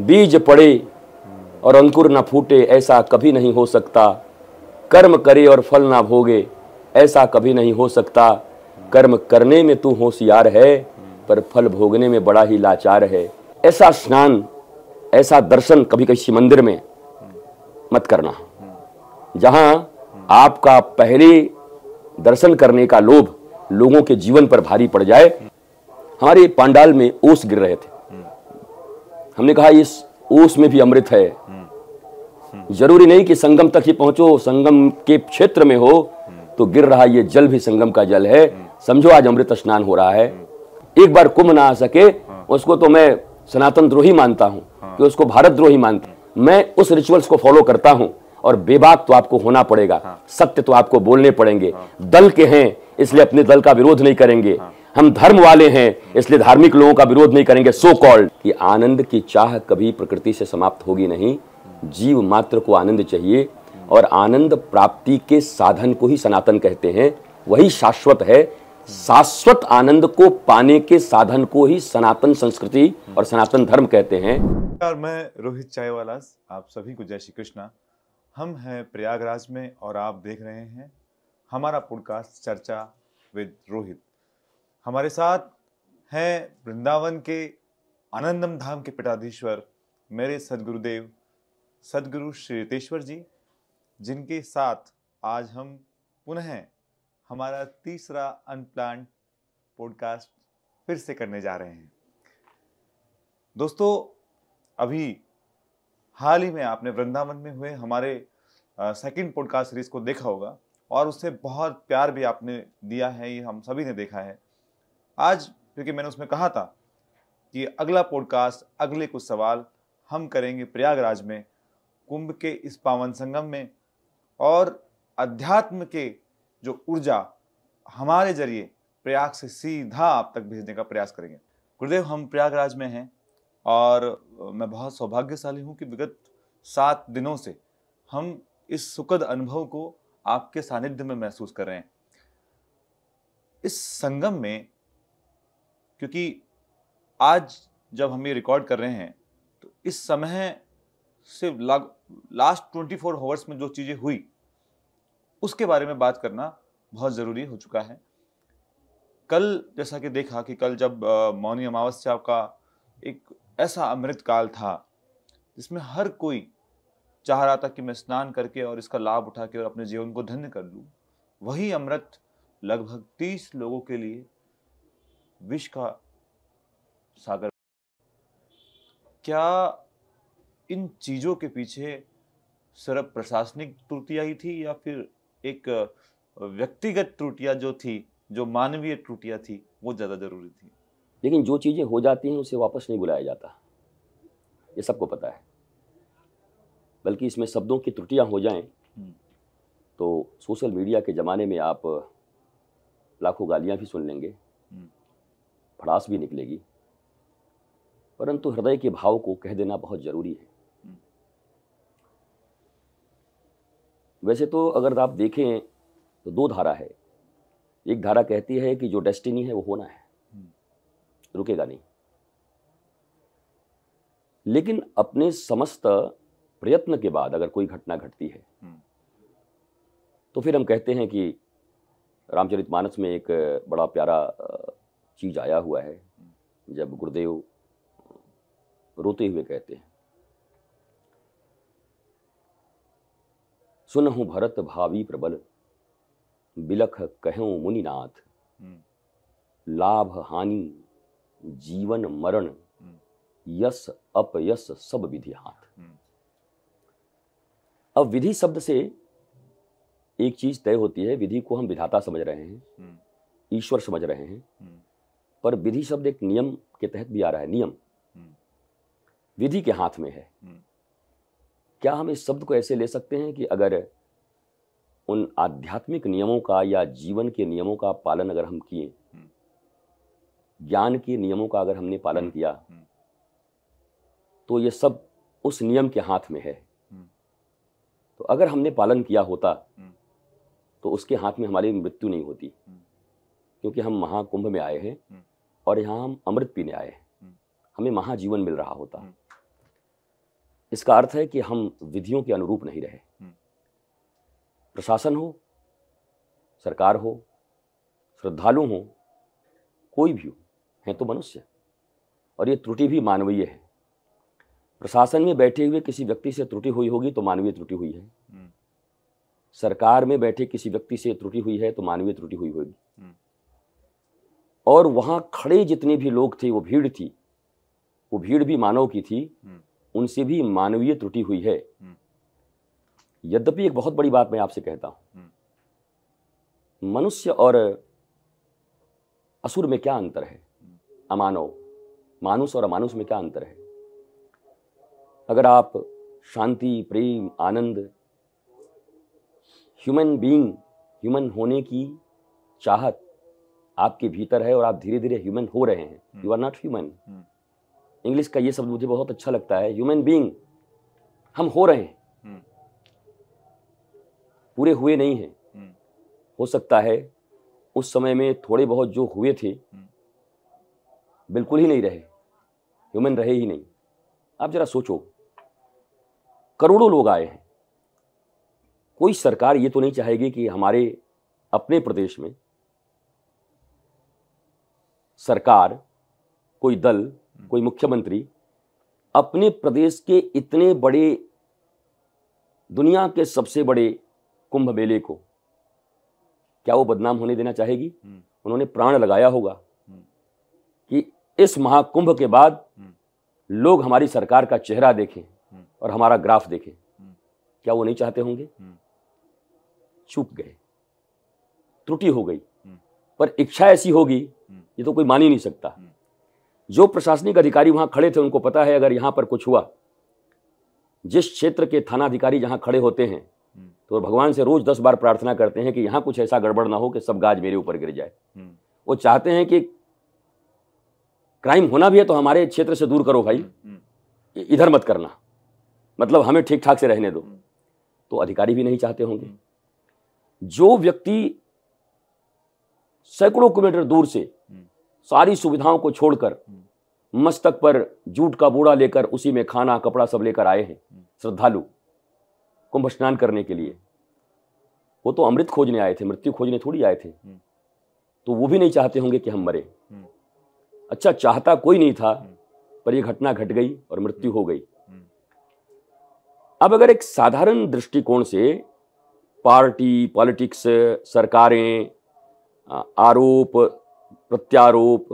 बीज पड़े और अंकुर न फूटे ऐसा कभी नहीं हो सकता। कर्म करे और फल ना भोगे ऐसा कभी नहीं हो सकता। कर्म करने में तू होशियार है पर फल भोगने में बड़ा ही लाचार है। ऐसा स्नान, ऐसा दर्शन कभी किसी मंदिर में मत करना जहां आपका पहले दर्शन करने का लोभ लोगों के जीवन पर भारी पड़ जाए। हमारे पांडाल में ओस गिर रहे थे। हमने कहा इस ओस में भी अमृत है। जरूरी नहीं कि संगम तक ही पहुंचो, संगम के क्षेत्र में हो तो गिर रहा ये जल भी संगम का जल है। समझो आज अमृत स्नान हो रहा है। एक बार कुंभ ना आ सके उसको तो मैं सनातन द्रोही मानता हूं कि उसको भारत द्रोही मानता हूं। मैं उस रिचुअल्स को फॉलो करता हूं और बेबाक तो आपको होना पड़ेगा, सत्य तो आपको बोलने पड़ेंगे। दल के हैं इसलिए अपने दल का विरोध नहीं करेंगे, हम धर्म वाले हैं इसलिए धार्मिक लोगों का विरोध नहीं करेंगे। सो कॉल्ड कि आनंद की चाह कभी प्रकृति से समाप्त होगी नहीं। जीव मात्र को आनंद चाहिए और आनंद प्राप्ति के साधन को ही सनातन कहते हैं, वही शाश्वत है। शाश्वत आनंद को पाने के साधन को ही सनातन संस्कृति और सनातन धर्म कहते हैं। और मैं रोहित चायवाला, आप सभी को जय श्री कृष्णा। हम हैं प्रयागराज में और आप देख रहे हैं हमारा पॉडकास्ट चर्चा विद रोहित। हमारे साथ हैं वृंदावन के आनंदम धाम के पीठाधीश्वर मेरे सदगुरुदेव सदगुरु श्री रितेश्वर जी, जिनके साथ आज हम पुनः हमारा तीसरा अनप्लान्ड पॉडकास्ट फिर से करने जा रहे हैं। दोस्तों, अभी हाल ही में आपने वृंदावन में हुए हमारे सेकंड पॉडकास्ट सीरीज को देखा होगा और उससे बहुत प्यार भी आपने दिया है, ये हम सभी ने देखा है। आज क्योंकि मैंने उसमें कहा था कि अगला पॉडकास्ट, अगले कुछ सवाल हम करेंगे प्रयागराज में, कुंभ के इस पावन संगम में, और अध्यात्म के जो ऊर्जा हमारे जरिए प्रयाग से सीधा आप तक भेजने का प्रयास करेंगे। गुरुदेव, हम प्रयागराज में हैं और मैं बहुत सौभाग्यशाली हूं कि विगत 7 दिनों से हम इस सुखद अनुभव को आपके सानिध्य में महसूस कर रहे हैं। इस संगम में, क्योंकि आज जब हम ये रिकॉर्ड कर रहे हैं तो इस समय से लास्ट 24 आवर्स में जो चीजें हुई उसके बारे में बात करना बहुत जरूरी हो चुका है। कल जैसा कि देखा कि कल जब मौनी अमावस्या का एक ऐसा अमृत काल था जिसमें हर कोई चाह रहा था कि मैं स्नान करके और इसका लाभ उठा के और अपने जीवन को धन्य कर लूं, वही अमृत लगभग 30 लोगों के लिए विष का सागर। क्या इन चीजों के पीछे सिर्फ प्रशासनिक त्रुटियां ही थी या फिर एक व्यक्तिगत त्रुटियां जो थी, जो मानवीय त्रुटियां थी, वो ज्यादा जरूरी थी? लेकिन जो चीजें हो जाती हैं उसे वापस नहीं बुलाया जाता, ये सबको पता है। बल्कि इसमें शब्दों की त्रुटियां हो जाएं तो सोशल मीडिया के ज़माने में आप लाखों गालियां भी सुन लेंगे, भड़ास भी निकलेगी, परंतु हृदय के भाव को कह देना बहुत ज़रूरी है। वैसे तो अगर आप देखें तो 2 धारा है। एक धारा कहती है कि जो डेस्टिनी है वो होना है, रुकेगा नहीं। लेकिन अपने समस्त प्रयत्न के बाद अगर कोई घटना घटती है तो फिर हम कहते हैं कि रामचरितमानस में एक बड़ा प्यारा चीज आया हुआ है, जब गुरुदेव रोते हुए कहते हैं, सुनहु भरत भावी प्रबल बिलख कहूं मुनिनाथ, लाभ हानि जीवन मरण यश अपयश सब विधि हाथ। अब विधि शब्द से एक चीज तय होती है, विधि को हम विधाता समझ रहे हैं, ईश्वर समझ रहे हैं, पर विधि शब्द एक नियम के तहत भी आ रहा है। नियम विधि के हाथ में है। क्या हम इस शब्द को ऐसे ले सकते हैं कि अगर उन आध्यात्मिक नियमों का या जीवन के नियमों का पालन अगर हम किए, ज्ञान के नियमों का अगर हमने पालन किया, तो ये सब उस नियम के हाथ में है। तो अगर हमने पालन किया होता तो उसके हाथ में हमारी मृत्यु नहीं होती, क्योंकि हम महाकुंभ में आए हैं और यहाँ हम अमृत पीने आए हैं, हमें महाजीवन मिल रहा होता। इसका अर्थ है कि हम विधियों के अनुरूप नहीं रहे। प्रशासन हो, सरकार हो, श्रद्धालु हो, कोई भी हो, हैं तो मनुष्य, और ये त्रुटि भी मानवीय है। प्रशासन में बैठे हुए किसी व्यक्ति से त्रुटि हुई होगी तो मानवीय त्रुटि हुई है, सरकार में बैठे किसी व्यक्ति से त्रुटि हुई है तो मानवीय त्रुटि हुई होगी, और वहां खड़े जितने भी लोग थे, वो भीड़ थी, वो भीड़ भी मानव की थी, उनसे भी मानवीय त्रुटि हुई है। यद्यपि एक बहुत बड़ी बात मैं आपसे कहता हूं, मनुष्य और असुर में क्या अंतर है, अमानव, मानुष और अमानुष में क्या अंतर है? अगर आप शांति, प्रेम, आनंद, ह्यूमन बीइंग, ह्यूमन होने की चाहत आपके भीतर है और आप धीरे धीरे ह्यूमन हो रहे हैं, you are not human. English का ये शब्द मुझे बहुत अच्छा लगता है, ह्यूमन बीइंग, हम हो रहे हैं, पूरे हुए नहीं हैं। हो सकता है उस समय में थोड़े बहुत जो हुए थे बिल्कुल ही नहीं रहे, ह्यूमन रहे ही नहीं। आप जरा सोचो, करोड़ों लोग आए हैं, कोई सरकार ये तो नहीं चाहेगी कि हमारे अपने प्रदेश में सरकार, कोई दल, कोई मुख्यमंत्री अपने प्रदेश के इतने बड़े, दुनिया के सबसे बड़े कुंभ मेले को क्या वो बदनाम होने देना चाहेगी? उन्होंने प्राण लगाया होगा कि इस महाकुंभ के बाद लोग हमारी सरकार का चेहरा देखें और हमारा ग्राफ देखें। क्या वो नहीं चाहते होंगे? चूक गए, त्रुटि हो गई, पर इच्छा ऐसी होगी ये तो कोई मान ही नहीं सकता। जो प्रशासनिक अधिकारी वहां खड़े थे उनको पता है अगर यहां पर कुछ हुआ, जिस क्षेत्र के थाना अधिकारी जहां खड़े होते हैं तो भगवान से रोज 10 बार प्रार्थना करते हैं कि यहां कुछ ऐसा गड़बड़ ना हो कि सब गाज मेरे ऊपर गिर जाए। वो चाहते हैं कि क्राइम होना भी है तो हमारे क्षेत्र से दूर करो भाई, इधर मत करना, मतलब हमें ठीक ठाक से रहने दो। तो अधिकारी भी नहीं चाहते होंगे। जो व्यक्ति सैकड़ों किलोमीटर दूर से सारी सुविधाओं को छोड़कर मस्तक पर जूट का बोरा लेकर उसी में खाना कपड़ा सब लेकर आए हैं श्रद्धालु कुंभ स्नान करने के लिए, वो तो अमृत खोजने आए थे, मृत्यु खोजने थोड़ी आए थे। तो वो भी नहीं चाहते होंगे कि हम मरे। अच्छा, चाहता कोई नहीं था, पर यह घटना घट गई और मृत्यु हो गई। अब अगर एक साधारण दृष्टिकोण से पार्टी, पॉलिटिक्स, सरकारें, आरोप प्रत्यारोप,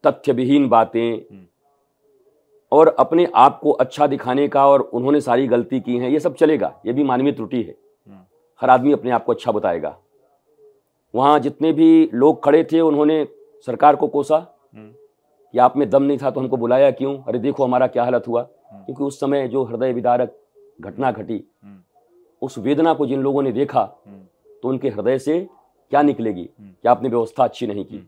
तथ्य विहीन बातें और अपने आप को अच्छा दिखाने का और उन्होंने सारी गलती की है, ये सब चलेगा, ये भी मानवीय त्रुटि है। हर आदमी अपने आप को अच्छा बताएगा। वहां जितने भी लोग खड़े थे उन्होंने सरकार को कोसा कि आप में दम नहीं था तो हमको बुलाया क्यों, अरे देखो हमारा क्या हालत हुआ। क्योंकि उस समय जो हृदय विदारक घटना घटी, उस वेदना को जिन लोगों ने देखा तो उनके हृदय से क्या निकलेगी कि आपने व्यवस्था अच्छी नहीं की।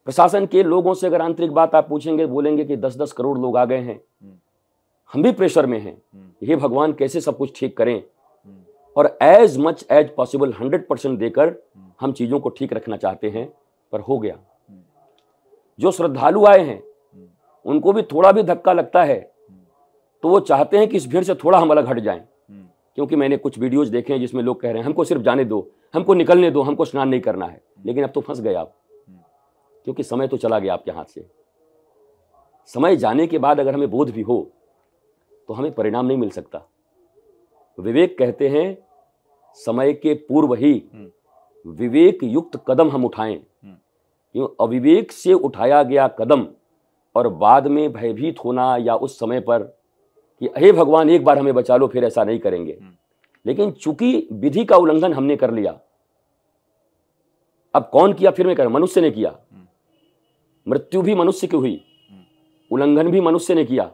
प्रशासन के लोगों से अगर आंतरिक बात आप पूछेंगे, बोलेंगे कि 10-10 करोड़ लोग आ गए हैं, हम भी प्रेशर में हैं, हे भगवान कैसे सब कुछ ठीक करें, और एज मच एज पॉसिबल 100% देकर हम चीजों को ठीक रखना चाहते हैं, पर हो गया। जो श्रद्धालु आए हैं उनको भी थोड़ा भी धक्का लगता है तो वो चाहते हैं कि इस भीड़ से थोड़ा हम अलग हट जाएं। क्योंकि मैंने कुछ वीडियोज देखे हैं जिसमें लोग कह रहे हैं हमको सिर्फ जाने दो, हमको निकलने दो, हमको स्नान नहीं करना है। लेकिन अब तो फंस गए आप, क्योंकि समय तो चला गया आपके हाथ से। समय जाने के बाद अगर हमें बोध भी हो तो हमें परिणाम नहीं मिल सकता। विवेक कहते हैं समय के पूर्व ही विवेक युक्त कदम हम उठाएं। क्यों अविवेक से उठाया गया कदम और बाद में भयभीत होना या उस समय पर कि हे भगवान एक बार हमें बचा लो, फिर ऐसा नहीं करेंगे। लेकिन चूंकि विधि का उल्लंघन हमने कर लिया, अब कौन किया फिर मैं कह रहा हूं, मनुष्य ने किया। मृत्यु भी मनुष्य की हुई, उल्लंघन भी मनुष्य ने किया।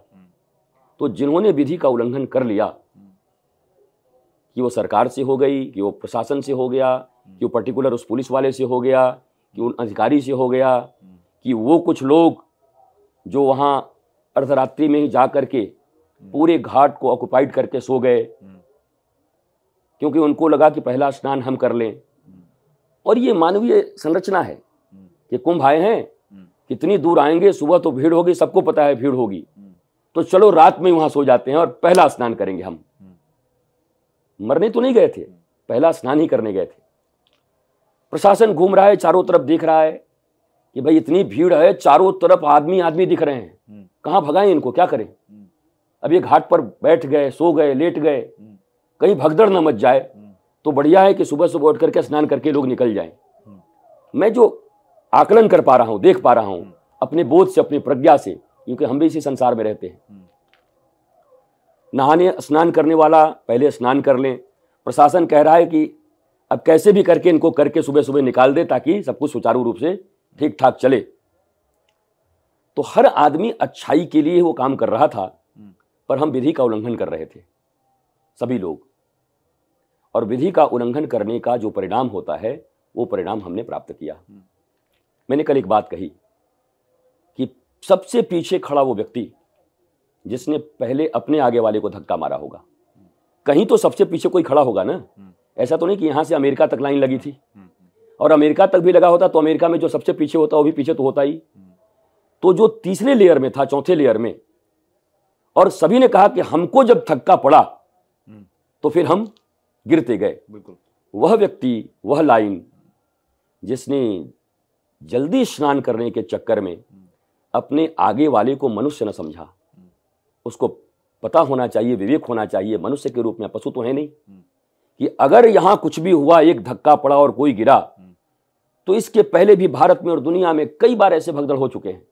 तो जिन्होंने विधि का उल्लंघन कर लिया, कि वो सरकार से हो गई, कि वो प्रशासन से हो गया, कि वो पर्टिकुलर उस पुलिस वाले से हो गया, कि उन अधिकारी से हो गया, कि वो कुछ लोग जो वहां अर्धरात्रि में ही जा करके पूरे घाट को ऑक्युपाइड करके सो गए, क्योंकि उनको लगा कि पहला स्नान हम कर लें। और ये मानवीय संरचना है कि कुंभ आए हैं, कितनी दूर आएंगे, सुबह तो भीड़ होगी, सबको पता है भीड़ होगी, तो चलो रात में वहां सो जाते हैं और पहला स्नान करेंगे हम। मरने तो नहीं गए थे, पहला स्नान ही करने गए थे। प्रशासन घूम रहा है, चारों तरफ देख रहा है कि भाई इतनी भीड़ है, चारों तरफ आदमी आदमी दिख रहे हैं, कहां भगाएं इनको, क्या करें। अब ये घाट पर बैठ गए, सो गए, लेट गए, कहीं भगदड़ न मच जाए, तो बढ़िया है कि सुबह सुबह उठ करके स्नान करके लोग निकल जाएं। मैं जो आकलन कर पा रहा हूं, देख पा रहा हूं अपने बोध से, अपनी प्रज्ञा से, क्योंकि हम भी इसी संसार में रहते हैं। नहाने स्नान करने वाला पहले स्नान कर लें। प्रशासन कह रहा है कि अब कैसे भी करके इनको करके सुबह सुबह निकाल दे ताकि सब कुछ सुचारू रूप से ठीक ठाक चले। तो हर आदमी अच्छाई के लिए वो काम कर रहा था, पर हम विधि का उल्लंघन कर रहे थे सभी लोग। और विधि का उल्लंघन करने का जो परिणाम होता है वो परिणाम हमने प्राप्त किया। मैंने कल एक बात कही कि सबसे पीछे खड़ा वो व्यक्ति जिसने पहले अपने आगे वाले को धक्का मारा होगा, कहीं तो सबसे पीछे कोई खड़ा होगा ना। ऐसा तो नहीं कि यहां से अमेरिका तक लाइन लगी थी, और अमेरिका तक भी लगा होता तो अमेरिका में जो सबसे पीछे होता वो भी पीछे तो होता ही। तो जो तीसरे लेयर में था, चौथे लेयर में, और सभी ने कहा कि हमको जब धक्का पड़ा तो फिर हम गिरते गए। वह व्यक्ति, वह लाइन जिसने जल्दी स्नान करने के चक्कर में अपने आगे वाले को मनुष्य न समझा। उसको पता होना चाहिए, विवेक होना चाहिए, मनुष्य के रूप में, पशु तो है नहीं, कि अगर यहां कुछ भी हुआ, एक धक्का पड़ा और कोई गिरा, तो इसके पहले भी भारत में और दुनिया में कई बार ऐसे भगदड़ हो चुके हैं,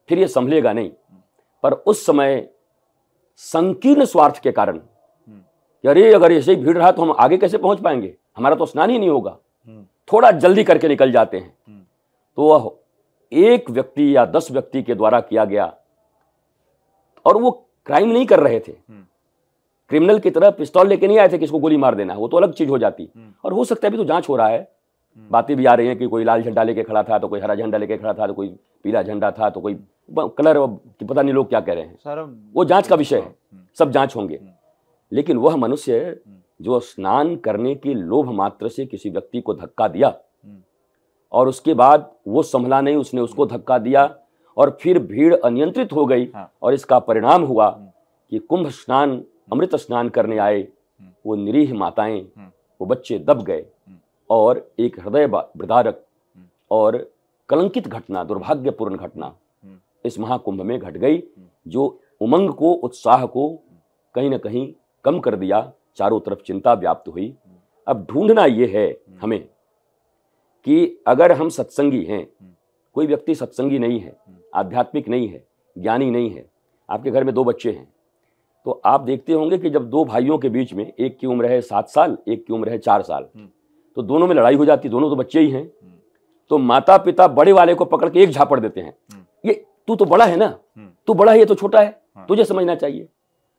फिर ये संभलेगा नहीं। पर उस समय संकीर्ण स्वार्थ के कारण, अरे अगर ऐसे ही भीड़ रहा तो हम आगे कैसे पहुंच पाएंगे, हमारा तो स्नान ही नहीं होगा, थोड़ा जल्दी करके निकल जाते हैं। तो वह एक व्यक्ति या 10 व्यक्ति के द्वारा किया गया, और वो क्राइम नहीं कर रहे थे, क्रिमिनल की तरह पिस्तौल लेके नहीं आए थे कि इसको गोली मार देना, वो तो अलग चीज हो जाती। और हो सकता है अभी तो जांच हो रहा है, बातें भी आ रही हैं कि कोई लाल झंडा लेके खड़ा था, तो कोई हरा झंडा लेके खड़ा था, तो कोई पीला झंडा था, तो कोई कलर, पता नहीं लोग क्या कह रहे हैं, वो जांच का विषय है, सब जांच होंगे। लेकिन वह मनुष्य जो स्नान करने की लोभ मात्र से किसी व्यक्ति को धक्का दिया, और उसके बाद वो संभला नहीं, उसने उसको धक्का दिया, और फिर भीड़ अनियंत्रित हो गई, और इसका परिणाम हुआ कि कुंभ स्नान, अमृत स्नान करने आए वो निरीह माताएं, वो बच्चे दब गए, और एक हृदय विदारक और कलंकित घटना, दुर्भाग्यपूर्ण घटना इस महाकुंभ में घट गई, जो उमंग को, उत्साह को कहीं ना कहीं कम कर दिया। चारों तरफ चिंता व्याप्त हुई। अब ढूंढना ये है हमें कि अगर हम सत्संगी हैं, कोई व्यक्ति सत्संगी नहीं है, आध्यात्मिक नहीं है, ज्ञानी नहीं है, आपके घर में 2 बच्चे हैं, तो आप देखते होंगे कि जब 2 भाइयों के बीच में, एक की उम्र है 7 साल, एक की उम्र है 4 साल, तो दोनों में लड़ाई हो जाती, दोनों तो बच्चे ही हैं, तो माता पिता बड़े वाले को पकड़ के एक झापड़ देते हैं, ये तू तो बड़ा है ना, तू बड़ा है, ये तो छोटा है, तुझे समझना चाहिए।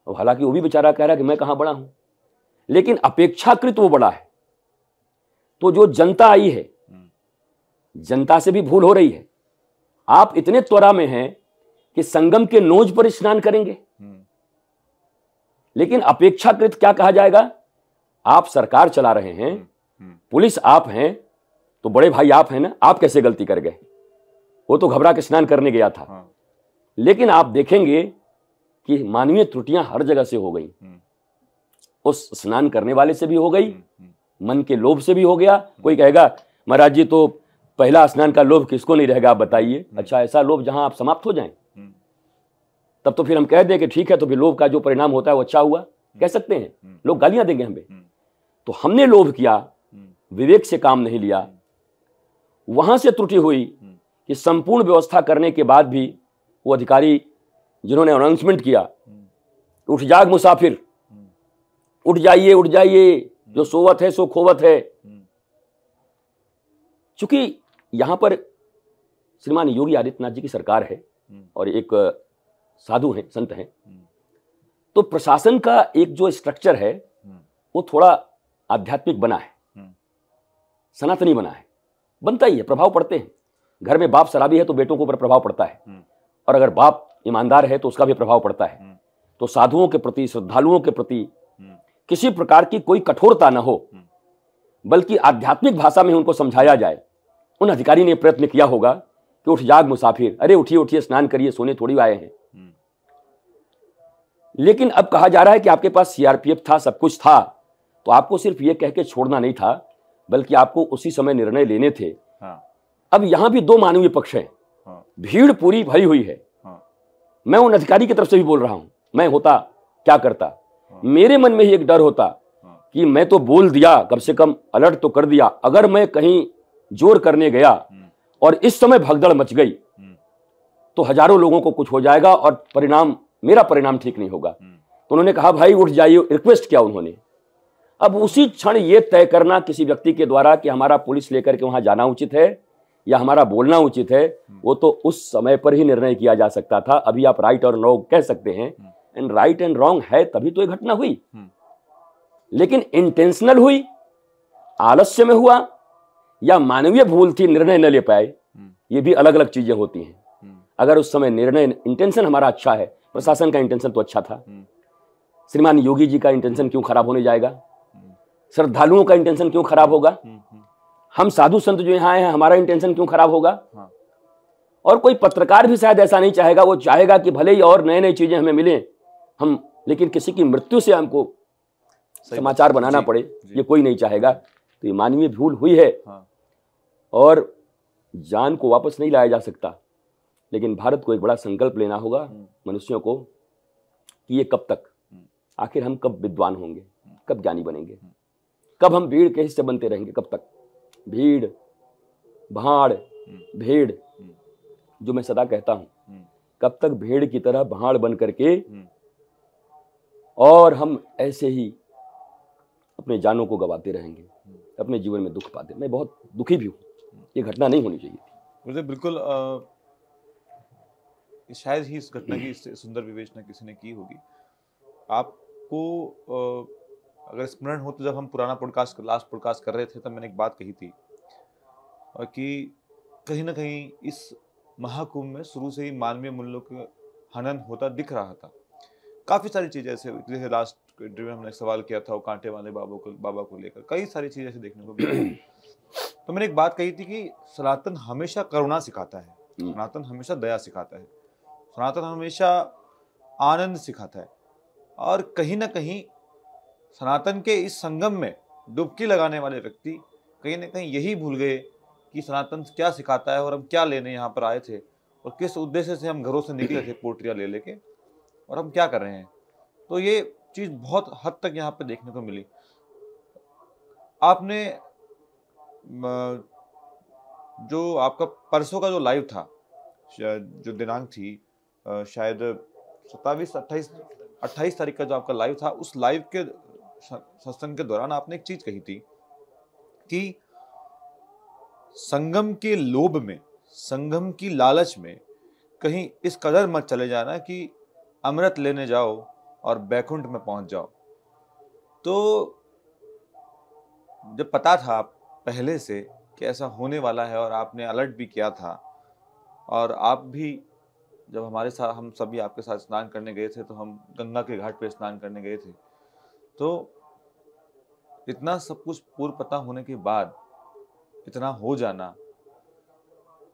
और हालांकि वो भी बेचारा कह रहा है कि मैं कहां बड़ा हूं, लेकिन अपेक्षाकृत वो बड़ा है। तो जो जनता आई है, जनता से भी भूल हो रही है। आप इतने त्वरा में हैं कि संगम के नोज पर स्नान करेंगे, लेकिन अपेक्षाकृत क्या कहा जाएगा, आप सरकार चला रहे हैं, पुलिस आप हैं, तो बड़े भाई आप हैं ना, आप कैसे गलती कर गए, वो तो घबरा के स्नान करने गया था। लेकिन आप देखेंगे कि मानवीय त्रुटियां हर जगह से हो गई, उस स्नान करने वाले से भी हो गई, मन के लोभ से भी हो गया। कोई कहेगा महाराज जी तो पहला स्नान का लोभ किसको नहीं रहेगा, आप बताइए। अच्छा, ऐसा लोभ जहां आप समाप्त हो जाएं, तब तो फिर हम कह दें कि ठीक है, तो फिर लोभ का जो परिणाम होता है वो अच्छा हुआ, कह सकते हैं, लोग गालियां देंगे हमें। तो हमने लोभ किया, विवेक से काम नहीं लिया, वहां से त्रुटि हुई कि संपूर्ण व्यवस्था करने के बाद भी वो अधिकारी जिन्होंने अनाउंसमेंट किया, उठ जाग मुसाफिर, उठ जाइए, उठ जाइए, जो सोवत है सो खोवत है। चूंकि यहां पर श्रीमान योगी आदित्यनाथ जी की सरकार है और एक साधु हैं, संत हैं, तो प्रशासन का एक जो स्ट्रक्चर है वो थोड़ा आध्यात्मिक बना है, सनातनी बना है, बनता ही है, प्रभाव पड़ते हैं। घर में बाप शराबी है तो बेटों के ऊपर प्रभाव पड़ता है, और अगर बाप ईमानदार है तो उसका भी प्रभाव पड़ता है। तो साधुओं के प्रति, श्रद्धालुओं के प्रति किसी प्रकार की कोई कठोरता न हो, बल्कि आध्यात्मिक भाषा में उनको समझाया जाए। उन अधिकारी ने प्रयत्न किया होगा कि उठ जाग मुसाफिर, अरे उठिए उठिए, स्नान करिए, सोने थोड़ी आए हैं। लेकिन अब कहा जा रहा है कि आपके पास सीआरपीएफ था, सब कुछ था, तो आपको सिर्फ ये कह के छोड़ना नहीं था, बल्कि आपको उसी समय निर्णय लेने थे। हाँ। अब यहां भी दो मानवीय पक्ष हैं। हाँ। भीड़ पूरी भरी हुई है। हाँ। मैं उन अधिकारी की तरफ से भी बोल रहा हूं, मैं होता क्या करता। हाँ। मेरे मन में ही एक डर होता कि मैं तो बोल दिया, कम से कम अलर्ट तो कर दिया, अगर मैं कहीं जोर करने गया और इस समय भगदड़ मच गई तो हजारों लोगों को कुछ हो जाएगा और परिणाम, मेरा परिणाम ठीक नहीं होगा। तो उन्होंने कहा भाई उठ जाइए, रिक्वेस्ट किया उन्होंने। अब उसी क्षण ये तय करना किसी व्यक्ति के द्वारा कि हमारा पुलिस लेकर के वहां जाना उचित है या हमारा बोलना उचित है, वो तो उस समय पर ही निर्णय किया जा सकता था। अभी आप राइट और रॉन्ग कह सकते हैं, एंड राइट एंड रॉन्ग है तभी तो ये घटना हुई। लेकिन इंटेंशनल हुई, आलस्य में हुआ, या मानवीय भूल थी, निर्णय न ले पाए, ये भी अलग अलग चीजें होती हैं। अगर उस समय निर्णय, इंटेंशन हमारा अच्छा है, प्रशासन का इंटेंशन तो अच्छा था, श्रीमान योगी जी का इंटेंशन क्यों खराब होने जाएगा? श्रद्धालुओं का इंटेंशन क्यों खराब होगा? हम साधु संत जो यहाँ आए हैं, हमारा इंटेंशन क्यों खराब होगा? और कोई पत्रकार भी शायद ऐसा नहीं चाहेगा। वो चाहेगा कि भले ही और नए नई चीजें हमें मिले हम, लेकिन किसी की मृत्यु से हमको समाचार बनाना पड़े, ये कोई नहीं चाहेगा। तो ये मानवीय भूल हुई है और जान को वापस नहीं लाया जा सकता। लेकिन भारत को एक बड़ा संकल्प लेना होगा, मनुष्यों को, कि ये कब तक, आखिर हम कब विद्वान होंगे, कब ज्ञानी बनेंगे, कब हम भीड़ के हिस्से बनते रहेंगे? कब तक भीड़, भाड़, भेड़, जो मैं सदा कहता हूं, कब तक भेड़ की तरह भाड़ बन करके और हम ऐसे ही अपने जानों को गवाते रहेंगे, अपने जीवन में दुख पाते। मैं बहुत दुखी भी हूं, ये घटना नहीं होनी चाहिए थी। मुझे बिल्कुल शायद ही इस घटना की सुंदर विवेचना किसी ने की होगी। आपको अगर स्मरण हो तो जब हम पुराना पॉडकास्ट, लास्ट पॉडकास्ट कर रहे थे, तब मैंने एक बात कही थी कि कहीं ना कहीं इस महाकुंभ में शुरू से ही मानवीय मूल्यों का हनन होता दिख रहा था। काफी सारी चीजें ऐसे, जैसे लास्ट इंटरव्यू में हमने सवाल किया था वो कांटे वाले बाबा को लेकर, कई सारी चीजें ऐसे देखने को मिली। तो मैंने एक बात कही थी कि सनातन हमेशा करुणा सिखाता है, सनातन हमेशा दया सिखाता है, सनातन हमेशा आनंद सिखाता है। और कहीं ना कहीं सनातन के इस संगम में डुबकी लगाने वाले व्यक्ति कहीं ना कहीं यही भूल गए कि सनातन क्या सिखाता है और हम क्या लेने यहाँ पर आए थे और किस उद्देश्य से हम घरों से निकले थे पोटरियाँ ले लेके, और हम क्या कर रहे हैं। तो ये चीज बहुत हद तक यहाँ पे देखने को मिली। आपने जो आपका परसों का जो लाइव था, जो दिनांक थी शायद 28 तारीख का जो आपका लाइव था, उस लाइव के सत्संग के दौरान आपने एक चीज कही थी कि संगम के लोभ में, संगम की लालच में कहीं इस कदर मत चले जाना कि अमृत लेने जाओ और बैकुंठ में पहुंच जाओ। तो जब पता था पहले से कि ऐसा होने वाला है और आपने अलर्ट भी किया था, और आप भी जब हमारे साथ, हम सभी आपके साथ स्नान करने गए थे, तो हम गंगा के घाट पे स्नान करने गए थे, तो इतना सब कुछ पूर्व पता होने के बाद इतना हो जाना,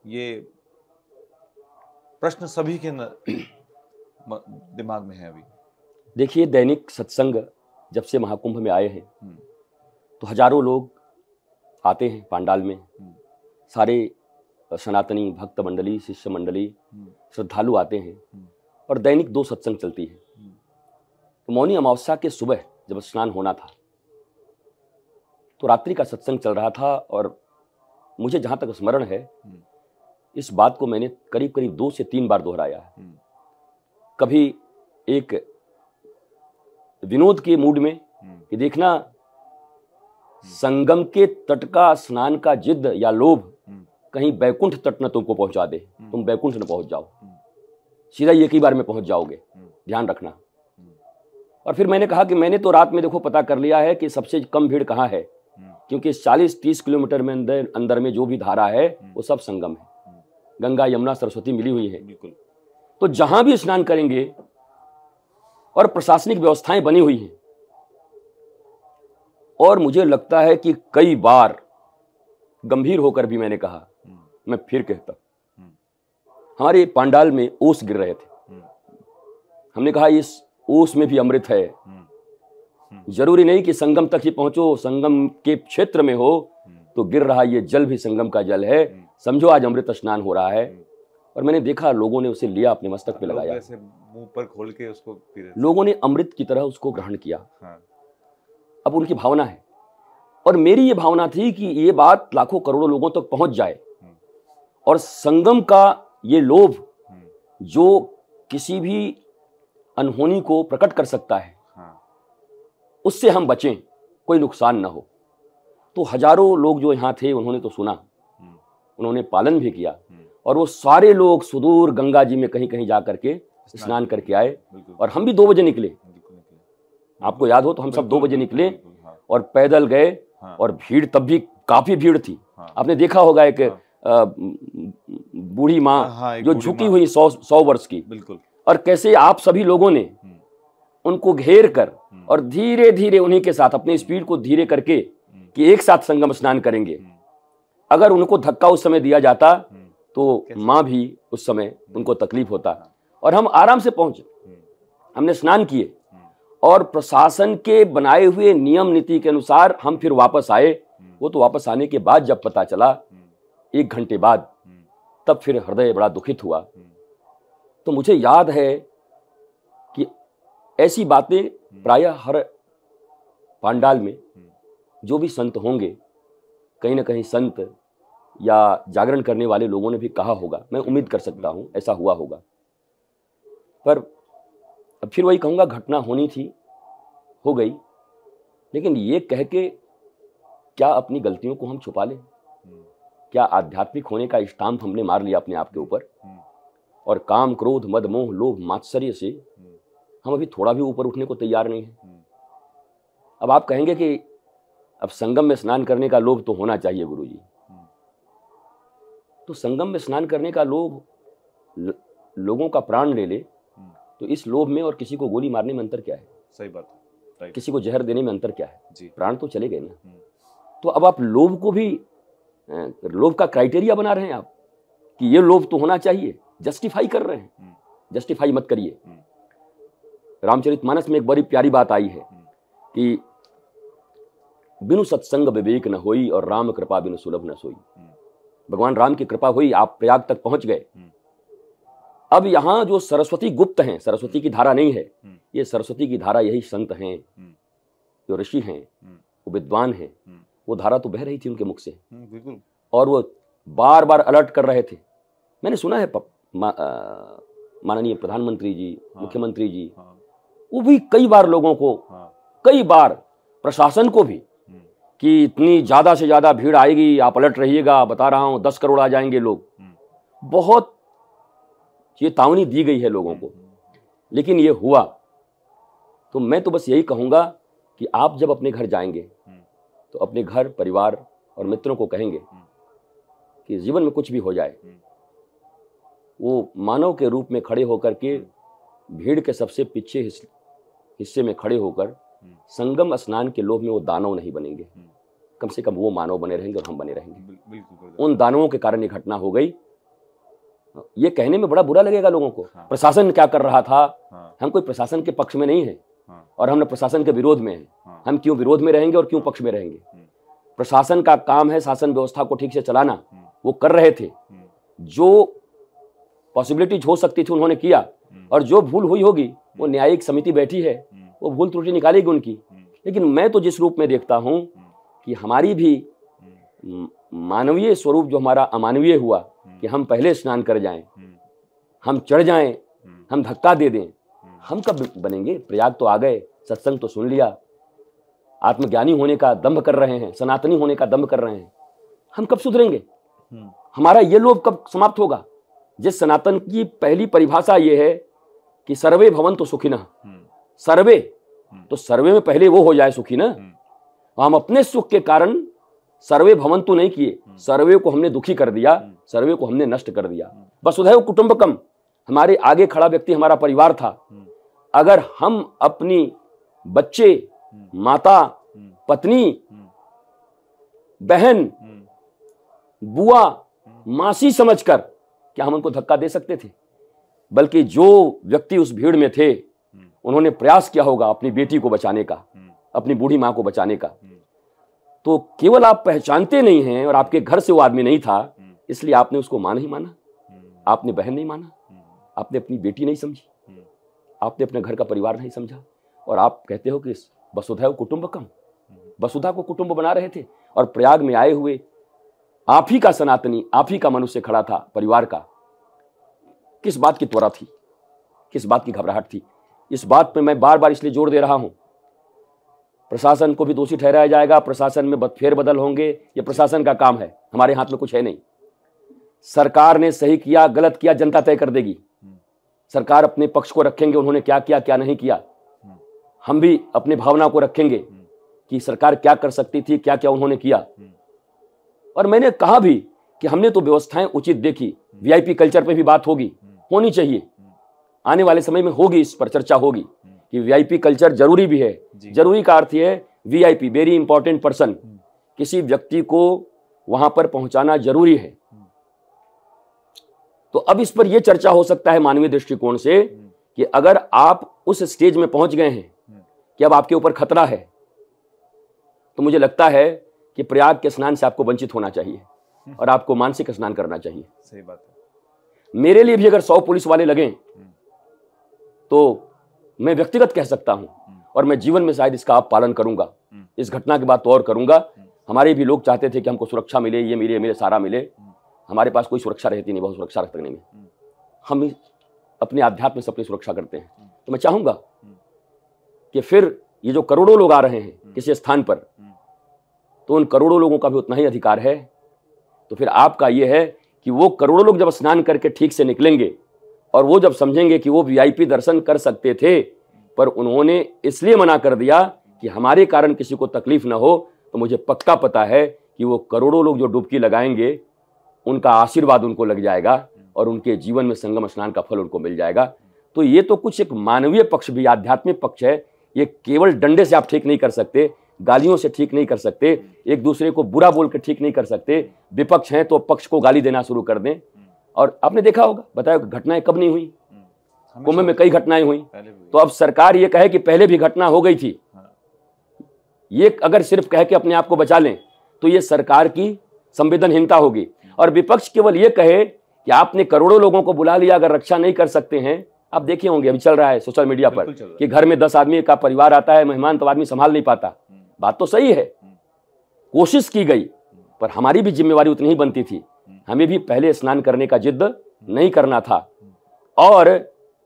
ये प्रश्न सभी के दिमाग में है अभी। देखिए, दैनिक सत्संग जब से महाकुंभ में आए हैं तो हजारों लोग आते हैं पांडाल में, सारे सनातनी भक्त मंडली, शिष्य मंडली, श्रद्धालु आते हैं और दैनिक 2 सत्संग चलती है। तो मौनी अमावस्या के सुबह जब स्नान होना था तो रात्रि का सत्संग चल रहा था, और मुझे जहां तक स्मरण है इस बात को मैंने करीब करीब 2 से 3 बार दोहराया है। कभी एक विनोद के मूड में कि देखना, संगम के तट का स्नान का जिद या लोभ कहीं बैकुंठ तट न तुमको पहुंचा दे, तुम बैकुंठ न पहुंच जाओ, सीधा एक ही बार में पहुंच जाओगे, ध्यान रखना। और फिर मैंने कहा कि मैंने तो रात में देखो पता कर लिया है कि सबसे कम भीड़ कहाँ है, क्योंकि 40-30 किलोमीटर में अंदर में जो भी धारा है वो सब संगम है, गंगा यमुना सरस्वती मिली हुई है। बिल्कुल। तो जहां भी स्नान करेंगे, और प्रशासनिक व्यवस्थाएं बनी हुई हैं, और मुझे लगता है कि कई बार गंभीर होकर भी मैंने कहा, मैं फिर कहता, हमारे पांडाल में ओस गिर रहे थे। हमने कहा इस उसमें भी अमृत है। जरूरी नहीं कि संगम तक ही पहुंचो, संगम के क्षेत्र में हो तो गिर रहा ये जल भी संगम का जल है। समझो आज अमृत स्नान हो रहा है। और मैंने देखा लोगों ने उसे लिया, अपने मस्तक पे लगाया, ऐसे मुंह पर खोल के उसको पी रहे थे। लोगों ने अमृत की तरह उसको ग्रहण किया। हाँ। अब उनकी भावना है, और मेरी ये भावना थी कि ये बात लाखों करोड़ों लोगों तक पहुंच जाए। और संगम का ये लोभ जो किसी भी अनहोनी को प्रकट कर सकता है, उससे हम बचें, कोई नुकसान ना हो। तो हजारों लोग जो यहाँ थे उन्होंने तो सुना, उन्होंने पालन भी किया। और वो सारे लोग सुदूर गंगा जी में कहीं कहीं जा करके स्नान करके आए। और हम भी 2 बजे निकले, आपको याद हो तो हम सब 2 बजे निकले और पैदल गए। और भीड़ तब भी काफी भीड़ थी। आपने देखा होगा एक बूढ़ी माँ जो झुकी हुई 100 वर्ष की, बिल्कुल। और कैसे आप सभी लोगों ने उनको घेर कर और धीरे धीरे उन्हीं के साथ अपनी स्पीड को धीरे करके कि एक साथ संगम स्नान करेंगे। अगर उनको धक्का उस समय दिया जाता तो माँ भी उस समय उनको तकलीफ होता। और हम आराम से पहुंचे, हमने स्नान किए और प्रशासन के बनाए हुए नियम नीति के अनुसार हम फिर वापस आए। वो तो वापस आने के बाद जब पता चला 1 घंटे बाद, तब फिर हृदय बड़ा दुखित हुआ। तो मुझे याद है कि ऐसी बातें प्रायः हर पांडाल में जो भी संत होंगे, कहीं ना कहीं संत या जागरण करने वाले लोगों ने भी कहा होगा। मैं उम्मीद कर सकता हूं ऐसा हुआ होगा। पर अब फिर वही कहूंगा, घटना होनी थी, हो गई। लेकिन ये कह के क्या अपनी गलतियों को हम छुपा लें? क्या आध्यात्मिक होने का स्टाम्प हमने मार लिया अपने आप के ऊपर? और काम, क्रोध, मद, मोह, लोभ, मात्सर्य से हम अभी थोड़ा भी ऊपर उठने को तैयार नहीं है। अब आप कहेंगे कि अब संगम में स्नान करने का लोभ तो होना चाहिए गुरुजी। तो संगम में स्नान करने का लोभ लोगों का प्राण ले ले, तो इस लोभ में और किसी को गोली मारने में अंतर क्या है? सही बात है। किसी को जहर देने में अंतर क्या है? जी। प्राण तो चले गए ना। तो अब आप लोभ को भी लोभ का क्राइटेरिया बना रहे हैं आप कि ये लोभ तो होना चाहिए, जस्टिफाई कर रहे हैं। जस्टिफाई मत करिए। रामचरितमानस में एक बड़ी प्यारी बात आई है कि बिनु सत्संग विवेक न होई और राम कृपा बिनु सुलभ न सोई। भगवान राम की कृपा हुई, आप प्रयाग तक पहुंच गए। अब यहां जो सरस्वती गुप्त हैं, सरस्वती की धारा नहीं है, ये सरस्वती की धारा यही संत हैं, जो ऋषि हैं, वो विद्वान हैं। वो धारा तो बह रही थी उनके मुख से, बिल्कुल। और वो बार बार अलर्ट कर रहे थे। मैंने सुना है माननीय प्रधानमंत्री जी, मुख्यमंत्री जी, वो भी कई बार लोगों को, कई बार प्रशासन को भी, कि इतनी ज्यादा से ज्यादा भीड़ आएगी, आप अलर्ट रहिएगा, बता रहा हूं 10 करोड़ आ जाएंगे लोग। बहुत चेतावनी दी गई है लोगों को, लेकिन ये हुआ। तो मैं तो बस यही कहूंगा कि आप जब अपने घर जाएंगे तो अपने घर, परिवार और मित्रों को कहेंगे कि जीवन में कुछ भी हो जाए, वो मानव के रूप में खड़े होकर के भीड़ के सबसे पीछे हिस्से में खड़े होकर संगम स्नान के लोभ में वो दानव नहीं बनेंगे। कम से कम वो मानव बने रहेंगे और हम बने रहेंगे। उन दानवों के कारण ये घटना हो गई। ये कहने में बड़ा बुरा लगेगा लोगों को। प्रशासन क्या कर रहा था? हम कोई प्रशासन के पक्ष में नहीं है और हम न प्रशासन के विरोध में हैं। हम क्यों विरोध में रहेंगे और क्यों पक्ष में रहेंगे? प्रशासन का काम है शासन व्यवस्था को ठीक से चलाना, वो कर रहे थे। जो पॉसिबिलिटीज हो सकती थी उन्होंने किया, और जो भूल हुई होगी वो न्यायिक समिति बैठी है, वो भूल त्रुटि निकालेगी उनकी। लेकिन मैं तो जिस रूप में देखता हूं कि हमारी भी मानवीय स्वरूप जो हमारा अमानवीय हुआ कि हम पहले स्नान कर जाएं, हम चढ़ जाएं, हम धक्का दे दें, हम कब बनेंगे? प्रयाग तो आ गए, सत्संग तो सुन लिया, आत्मज्ञानी होने का दंभ कर रहे हैं, सनातनी होने का दंभ कर रहे हैं, हम कब सुधरेंगे? हमारा ये लोभ कब समाप्त होगा? जिस सनातन की पहली परिभाषा ये है कि सर्वे भवन्तु सुखिनः, सर्वे, तो सर्वे में पहले वो हो जाए सुखी ना। हम अपने सुख के कारण सर्वे भवन्तु नहीं किए, सर्वे को हमने दुखी कर दिया, सर्वे को हमने नष्ट कर दिया। वसुधैव कुटुंबकम, हमारे आगे खड़ा व्यक्ति हमारा परिवार था। अगर हम अपनी बच्चे, माता, पत्नी, बहन, बुआ, मासी समझकर क्या हम उनको धक्का दे सकते थे? बल्कि जो व्यक्ति उस भीड़ में थे उन्होंने प्रयास किया होगा अपनी बेटी को बचाने का, अपनी बूढ़ी माँ को बचाने का। तो केवल आप पहचानते नहीं हैं और आपके घर से वो आदमी नहीं था, इसलिए आपने उसको मां नहीं माना, आपने बहन नहीं माना, आपने अपनी बेटी नहीं समझी, आपने अपने घर का परिवार नहीं समझा, और आप कहते हो कि वसुधैव कुटुंबकम, वसुधा को कुटुंब बना रहे थे। और प्रयाग में आए हुए आप ही का सनातनी, आप ही का मनुष्य खड़ा था परिवार का। किस बात की त्वरा थी, किस बात की घबराहट थी? इस बात पे मैं बार बार इसलिए जोर दे रहा हूं। प्रशासन को भी दोषी ठहराया जाएगा, प्रशासन में फेरबदल होंगे, ये प्रशासन का काम है, हमारे हाथ में कुछ है नहीं। सरकार ने सही किया गलत किया जनता तय कर देगी। सरकार अपने पक्ष को रखेंगे, उन्होंने क्या किया क्या नहीं किया। हम भी अपने भावना को रखेंगे कि सरकार क्या कर सकती थी, क्या क्या उन्होंने किया। और मैंने कहा भी कि हमने तो व्यवस्थाएं उचित देखी। वीआईपी कल्चर पे भी बात होगी, होनी चाहिए, आने वाले समय में होगी, इस पर चर्चा होगी कि वीआईपी कल्चर जरूरी भी है। जरूरी का अर्थ है वीआईपी, वेरी इंपॉर्टेंट पर्सन, किसी व्यक्ति को वहां पर पहुंचाना जरूरी है। तो अब इस पर यह चर्चा हो सकता है मानवीय दृष्टिकोण से कि अगर आप उस स्टेज में पहुंच गए हैं कि अब आपके ऊपर खतरा है, तो मुझे लगता है कि प्रयाग के स्नान से आपको वंचित होना चाहिए और आपको मानसिक स्नान करना चाहिए। सही बात है। मेरे लिए भी अगर 100 पुलिस वाले लगें तो मैं व्यक्तिगत कह सकता हूं, और मैं जीवन में शायद इसका आप पालन करूंगा। इस घटना के बाद तो और करूंगा। हमारे भी लोग चाहते थे कि हमको सुरक्षा मिले, ये मिले, मेरे सारा मिले। हमारे पास कोई सुरक्षा रहती नहीं, बहुत सुरक्षा रखने में हम अपने आध्यात्म से अपनी सुरक्षा करते हैं। तो मैं चाहूंगा कि फिर ये जो करोड़ों लोग आ रहे हैं किसी स्थान पर, तो उन करोड़ों लोगों का भी उतना ही अधिकार है। तो फिर आपका ये है कि वो करोड़ों लोग जब स्नान करके ठीक से निकलेंगे और वो जब समझेंगे कि वो वीआईपी दर्शन कर सकते थे, पर उन्होंने इसलिए मना कर दिया कि हमारे कारण किसी को तकलीफ ना हो, तो मुझे पक्का पता है कि वो करोड़ों लोग जो डुबकी लगाएंगे उनका आशीर्वाद उनको लग जाएगा और उनके जीवन में संगम स्नान का फल उनको मिल जाएगा। तो ये तो कुछ एक मानवीय पक्ष भी, आध्यात्मिक पक्ष है। ये केवल डंडे से आप ठीक नहीं कर सकते, गालियों से ठीक नहीं कर सकते, एक दूसरे को बुरा बोल के ठीक नहीं कर सकते। विपक्ष हैं तो पक्ष को गाली देना शुरू कर दें। और आपने देखा होगा, बताया घटनाएं कब नहीं हुई, कुंभ में कई घटनाएं हुई। तो अब सरकार ये कहे कि पहले भी घटना हो गई थी, ये अगर सिर्फ कह के अपने आप को बचा लें तो ये सरकार की संवेदनहीनता होगी। और विपक्ष केवल ये कहे कि आपने करोड़ों लोगों को बुला लिया, अगर रक्षा नहीं कर सकते हैं। आप देखे होंगे, अभी चल रहा है सोशल मीडिया पर कि घर में 10 आदमी का परिवार आता है, मेहमान, तो आदमी संभाल नहीं पाता। बात तो सही है, कोशिश की गई, पर हमारी भी जिम्मेवारी उतनी ही बनती थी। हमें भी पहले स्नान करने का जिद नहीं करना था। और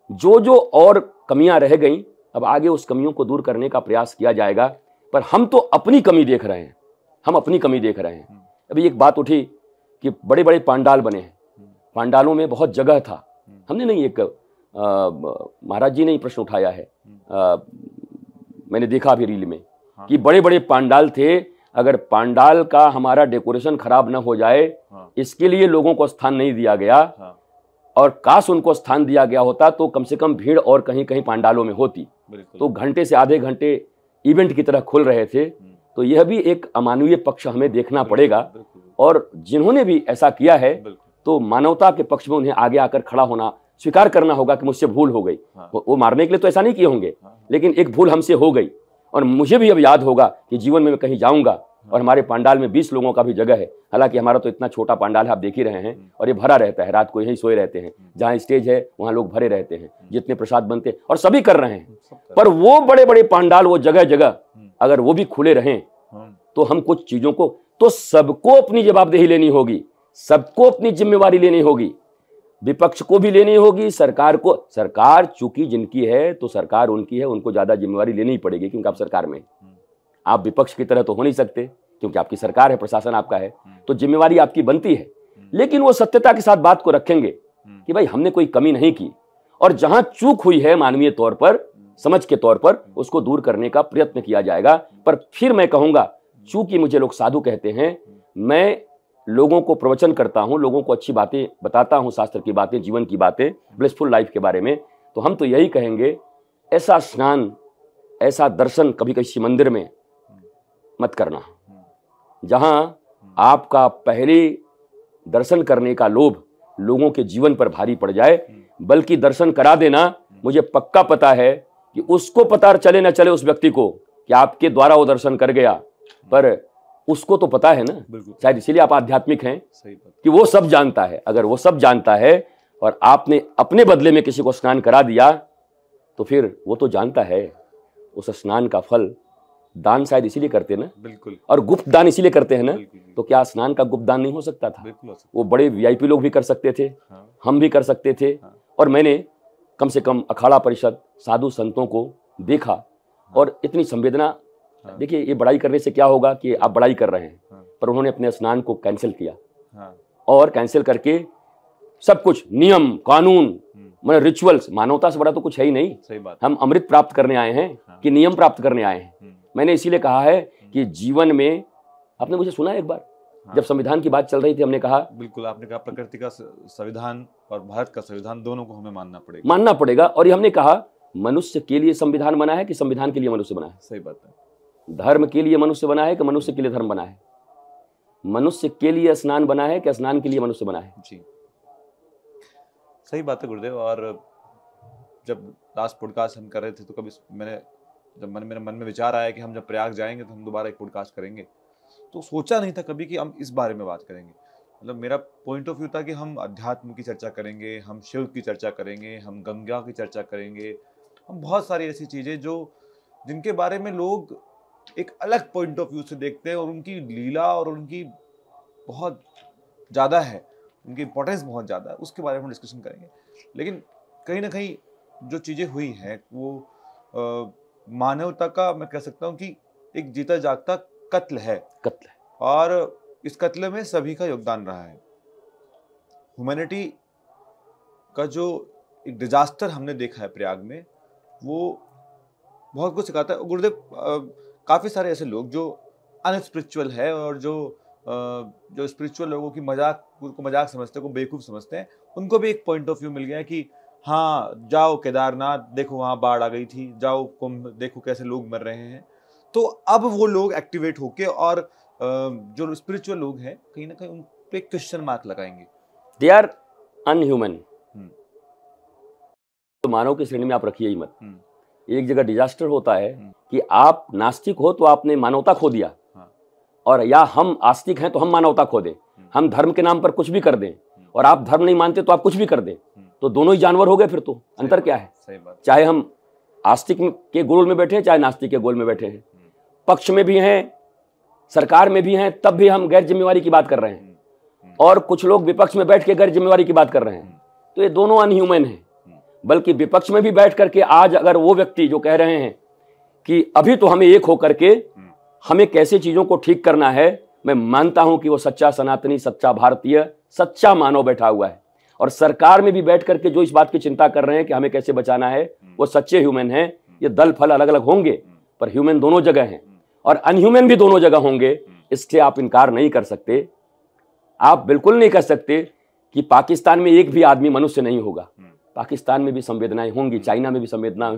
जो जो और कमियां रह गई, अब आगे उस कमियों को दूर करने का प्रयास किया जाएगा। पर हम तो अपनी कमी देख रहे हैं, हम अपनी कमी देख रहे हैं। अभी एक बात उठी कि बड़े बड़े पांडाल बने हैं, पांडालों में बहुत जगह था। हमने नहीं, एक महाराज जी ने ही प्रश्न उठाया है, मैंने देखा अभी रील में कि बड़े बड़े पांडाल थे। अगर पांडाल का हमारा डेकोरेशन खराब ना हो जाए, इसके लिए लोगों को स्थान नहीं दिया गया। और काश उनको स्थान दिया गया होता तो कम से कम भीड़ और कहीं कहीं पांडालों में होती। तो घंटे से आधे घंटे इवेंट की तरह खुल रहे थे। तो यह भी एक अमानवीय पक्ष हमें देखना पड़ेगा। और जिन्होंने भी ऐसा किया है तो मानवता के पक्ष में उन्हें आगे आकर खड़ा होना, स्वीकार करना होगा कि मुझसे भूल हो गई। वो मारने के लिए तो ऐसा नहीं किए होंगे, लेकिन एक भूल हमसे हो गई। और मुझे भी अब याद होगा कि जीवन में मैं कहीं जाऊंगा और हमारे पांडाल में 20 लोगों का भी जगह है। हालांकि हमारा तो इतना छोटा पांडाल है, आप देख ही रहे हैं, और ये भरा रहता है, रात को यहीं सोए रहते हैं। जहाँ स्टेज है वहाँ लोग भरे रहते हैं, जितने प्रसाद बनते और सभी कर रहे हैं। पर वो बड़े बड़े पांडाल, वो जगह जगह अगर वो भी खुले रहें तो हम कुछ चीजों को, तो सबको अपनी जवाबदेही लेनी होगी, सबको अपनी जिम्मेवारी लेनी होगी। विपक्ष को भी लेनी होगी, सरकार को। सरकार चूंकि जिनकी है तो सरकार उनकी है, उनको ज्यादा जिम्मेवारी लेनी ही पड़ेगी, क्योंकि आप सरकार में, आप विपक्ष की तरह तो हो नहीं सकते, क्योंकि आपकी सरकार है, प्रशासन आपका है, तो जिम्मेवारी आपकी बनती है। लेकिन वो सत्यता के साथ बात को रखेंगे कि भाई हमने कोई कमी नहीं की, और जहां चूक हुई है मानवीय तौर पर, समझ के तौर पर, उसको दूर करने का प्रयत्न किया जाएगा। पर फिर मैं कहूंगा, चूंकि मुझे लोग साधु कहते हैं, मैं लोगों को प्रवचन करता हूं, लोगों को अच्छी बातें बताता हूं, शास्त्र की बातें, जीवन की बातें, ब्लिसफुल लाइफ के बारे में। तो हम तो यही कहेंगे, ऐसा स्नान, ऐसा दर्शन कभी किसी मंदिर में मत करना जहां आपका पहले दर्शन करने का लोभ लोगों के जीवन पर भारी पड़ जाए। बल्कि दर्शन करा देना, मुझे पक्का पता है कि उसको पता चले न चले उस व्यक्ति को कि आपके द्वारा वो दर्शन कर गया, पर उसको तो पता है ना। शायद इसीलिए आप आध्यात्मिक हैं, सही बात, कि वो सब जानता है। अगर वो सब जानता है और आपने अपने बदले में किसी को स्नान करा दिया, तो फिर वो तो जानता है उस स्नान का फल। दान शायद इसीलिए करते हैं ना, बिल्कुल, और गुप्त दान इसीलिए करते हैं ना। बिल्कुल, तो क्या स्नान का गुप्त दान नहीं हो सकता था? बिल्कुल हो सकता वो बड़े वीआईपी लोग भी कर सकते थे, हाँ, हम भी कर सकते थे। और मैंने कम से कम अखाड़ा परिषद, साधु संतों को देखा, और इतनी संवेदना। देखिए, ये बड़ाई करने से क्या होगा कि आप बड़ाई कर रहे हैं, पर उन्होंने अपने स्नान को कैंसिल किया, और कैंसिल करके सब कुछ नियम कानून, मतलब रिचुअल्स, मानवता से बड़ा तो कुछ है ही नहीं। सही बात, हम अमृत प्राप्त करने आए हैं कि नियम प्राप्त करने आए हैं? मैंने इसीलिए कहा है कि जीवन में, आपने मुझे सुना एक बार जब संविधान की बात चल रही थी, हमने कहा, बिल्कुल, आपने कहा प्रकृति का संविधान और भारत का संविधान दोनों को हमें मानना पड़ेगा। और ये हमने कहा, मनुष्य के लिए संविधान बना है कि संविधान के लिए मनुष्य बना है? सही बात है। धर्म के लिए मनुष्य बना है कि मनुष्य के लिए धर्म बना है? मनुष्य के लिए स्नान बना है कि स्नान के लिए मनुष्य बना है? जी, सही बात है गुरुदेव। और जब लास्ट पॉडकास्ट हम कर रहे थे, तो कभी मेरे मन में विचार आया कि हम जब प्रयाग जाएंगे तो हम दोबारा एक पॉडकास्ट करेंगे। तो सोचा नहीं था कभी कि हम इस बारे में बात करेंगे। मतलब मेरा पॉइंट ऑफ व्यू था कि हम अध्यात्म की चर्चा करेंगे, हम शिव की चर्चा करेंगे, हम गंगा की चर्चा करेंगे, हम बहुत सारी ऐसी चीज़ें जिनके बारे में लोग एक अलग पॉइंट ऑफ व्यू से देखते हैं, और उनकी लीला और उनकी बहुत ज़्यादा है, उनकी इंपॉर्टेंस बहुत ज़्यादा है, उसके बारे में डिस्कशन करेंगे। लेकिन कहीं ना कहीं जो चीज़ें हुई हैं वो मानवता का, मैं कह सकता हूँ कि एक जीता जागता कत्ल है, और इस कत्ल में सभी का योगदान रहा है। ह्यूमैनिटी का जो एक डिजास्टर हमने देखा है प्रयाग में, वो बहुत कुछ सिखाता है। गुरुदेव, काफ़ी सारे ऐसे लोग जो अनस्पिरिचुअल है, और जो स्पिरिचुअल लोगों की मजाक समझते हैं, को बेवकूफ़ समझते हैं, उनको भी एक पॉइंट ऑफ व्यू मिल गया है कि हाँ, जाओ केदारनाथ, देखो वहाँ बाढ़ आ गई थी, जाओ कुंभ, देखो कैसे लोग मर रहे हैं। तो अब वो लोग एक्टिवेट होके, और जो स्पिरिचुअल लोग हैं, कहीं ना कहीं उन पे क्वेश्चन मार्क लगाएंगे। They are unhuman. तो मानव की श्रेणी में आप रखिए ही मत। एक जगह डिजास्टर होता है कि आप नास्तिक हो तो आपने मानवता खो दिया, और या हम आस्तिक हैं तो हम मानवता खो दें। हम धर्म के नाम पर कुछ भी कर दें, और आप धर्म नहीं मानते तो आप कुछ भी कर दें, तो दोनों ही जानवर हो गए। फिर तो अंतर क्या है? सही बात। चाहे हम आस्तिक के गोल में बैठे हैं, चाहे नास्तिक के गोल में बैठे हैं, पक्ष में भी हैं, सरकार में भी हैं, तब भी हम गैर जिम्मेवारी की बात कर रहे हैं, और कुछ लोग विपक्ष में बैठ के गैर जिम्मेवारी की बात कर रहे हैं। तो ये दोनों अनह्यूमन हैं। बल्कि विपक्ष में भी बैठ करके आज अगर वो व्यक्ति जो कह रहे हैं कि अभी तो हमें एक होकर के हमें कैसे चीजों को ठीक करना है, मैं मानता हूं कि वो सच्चा सनातनी, सच्चा भारतीय, सच्चा मानव बैठा हुआ है। और सरकार में भी बैठ करके जो इस बात की चिंता कर रहे हैं कि हमें कैसे बचाना है, वो सच्चे ह्यूमन हैं। ये दल फल अलग अलग होंगे, पर ह्यूमन दोनों जगह हैं, और अनह्यूमन भी दोनों जगह होंगे। इससे आप इनकार नहीं कर सकते। आप बिल्कुल नहीं कर सकते कि पाकिस्तान में एक भी आदमी मनुष्य नहीं होगा। पाकिस्तान में भी संवेदनाएं होंगी, चाइना में भी संवेदनाएं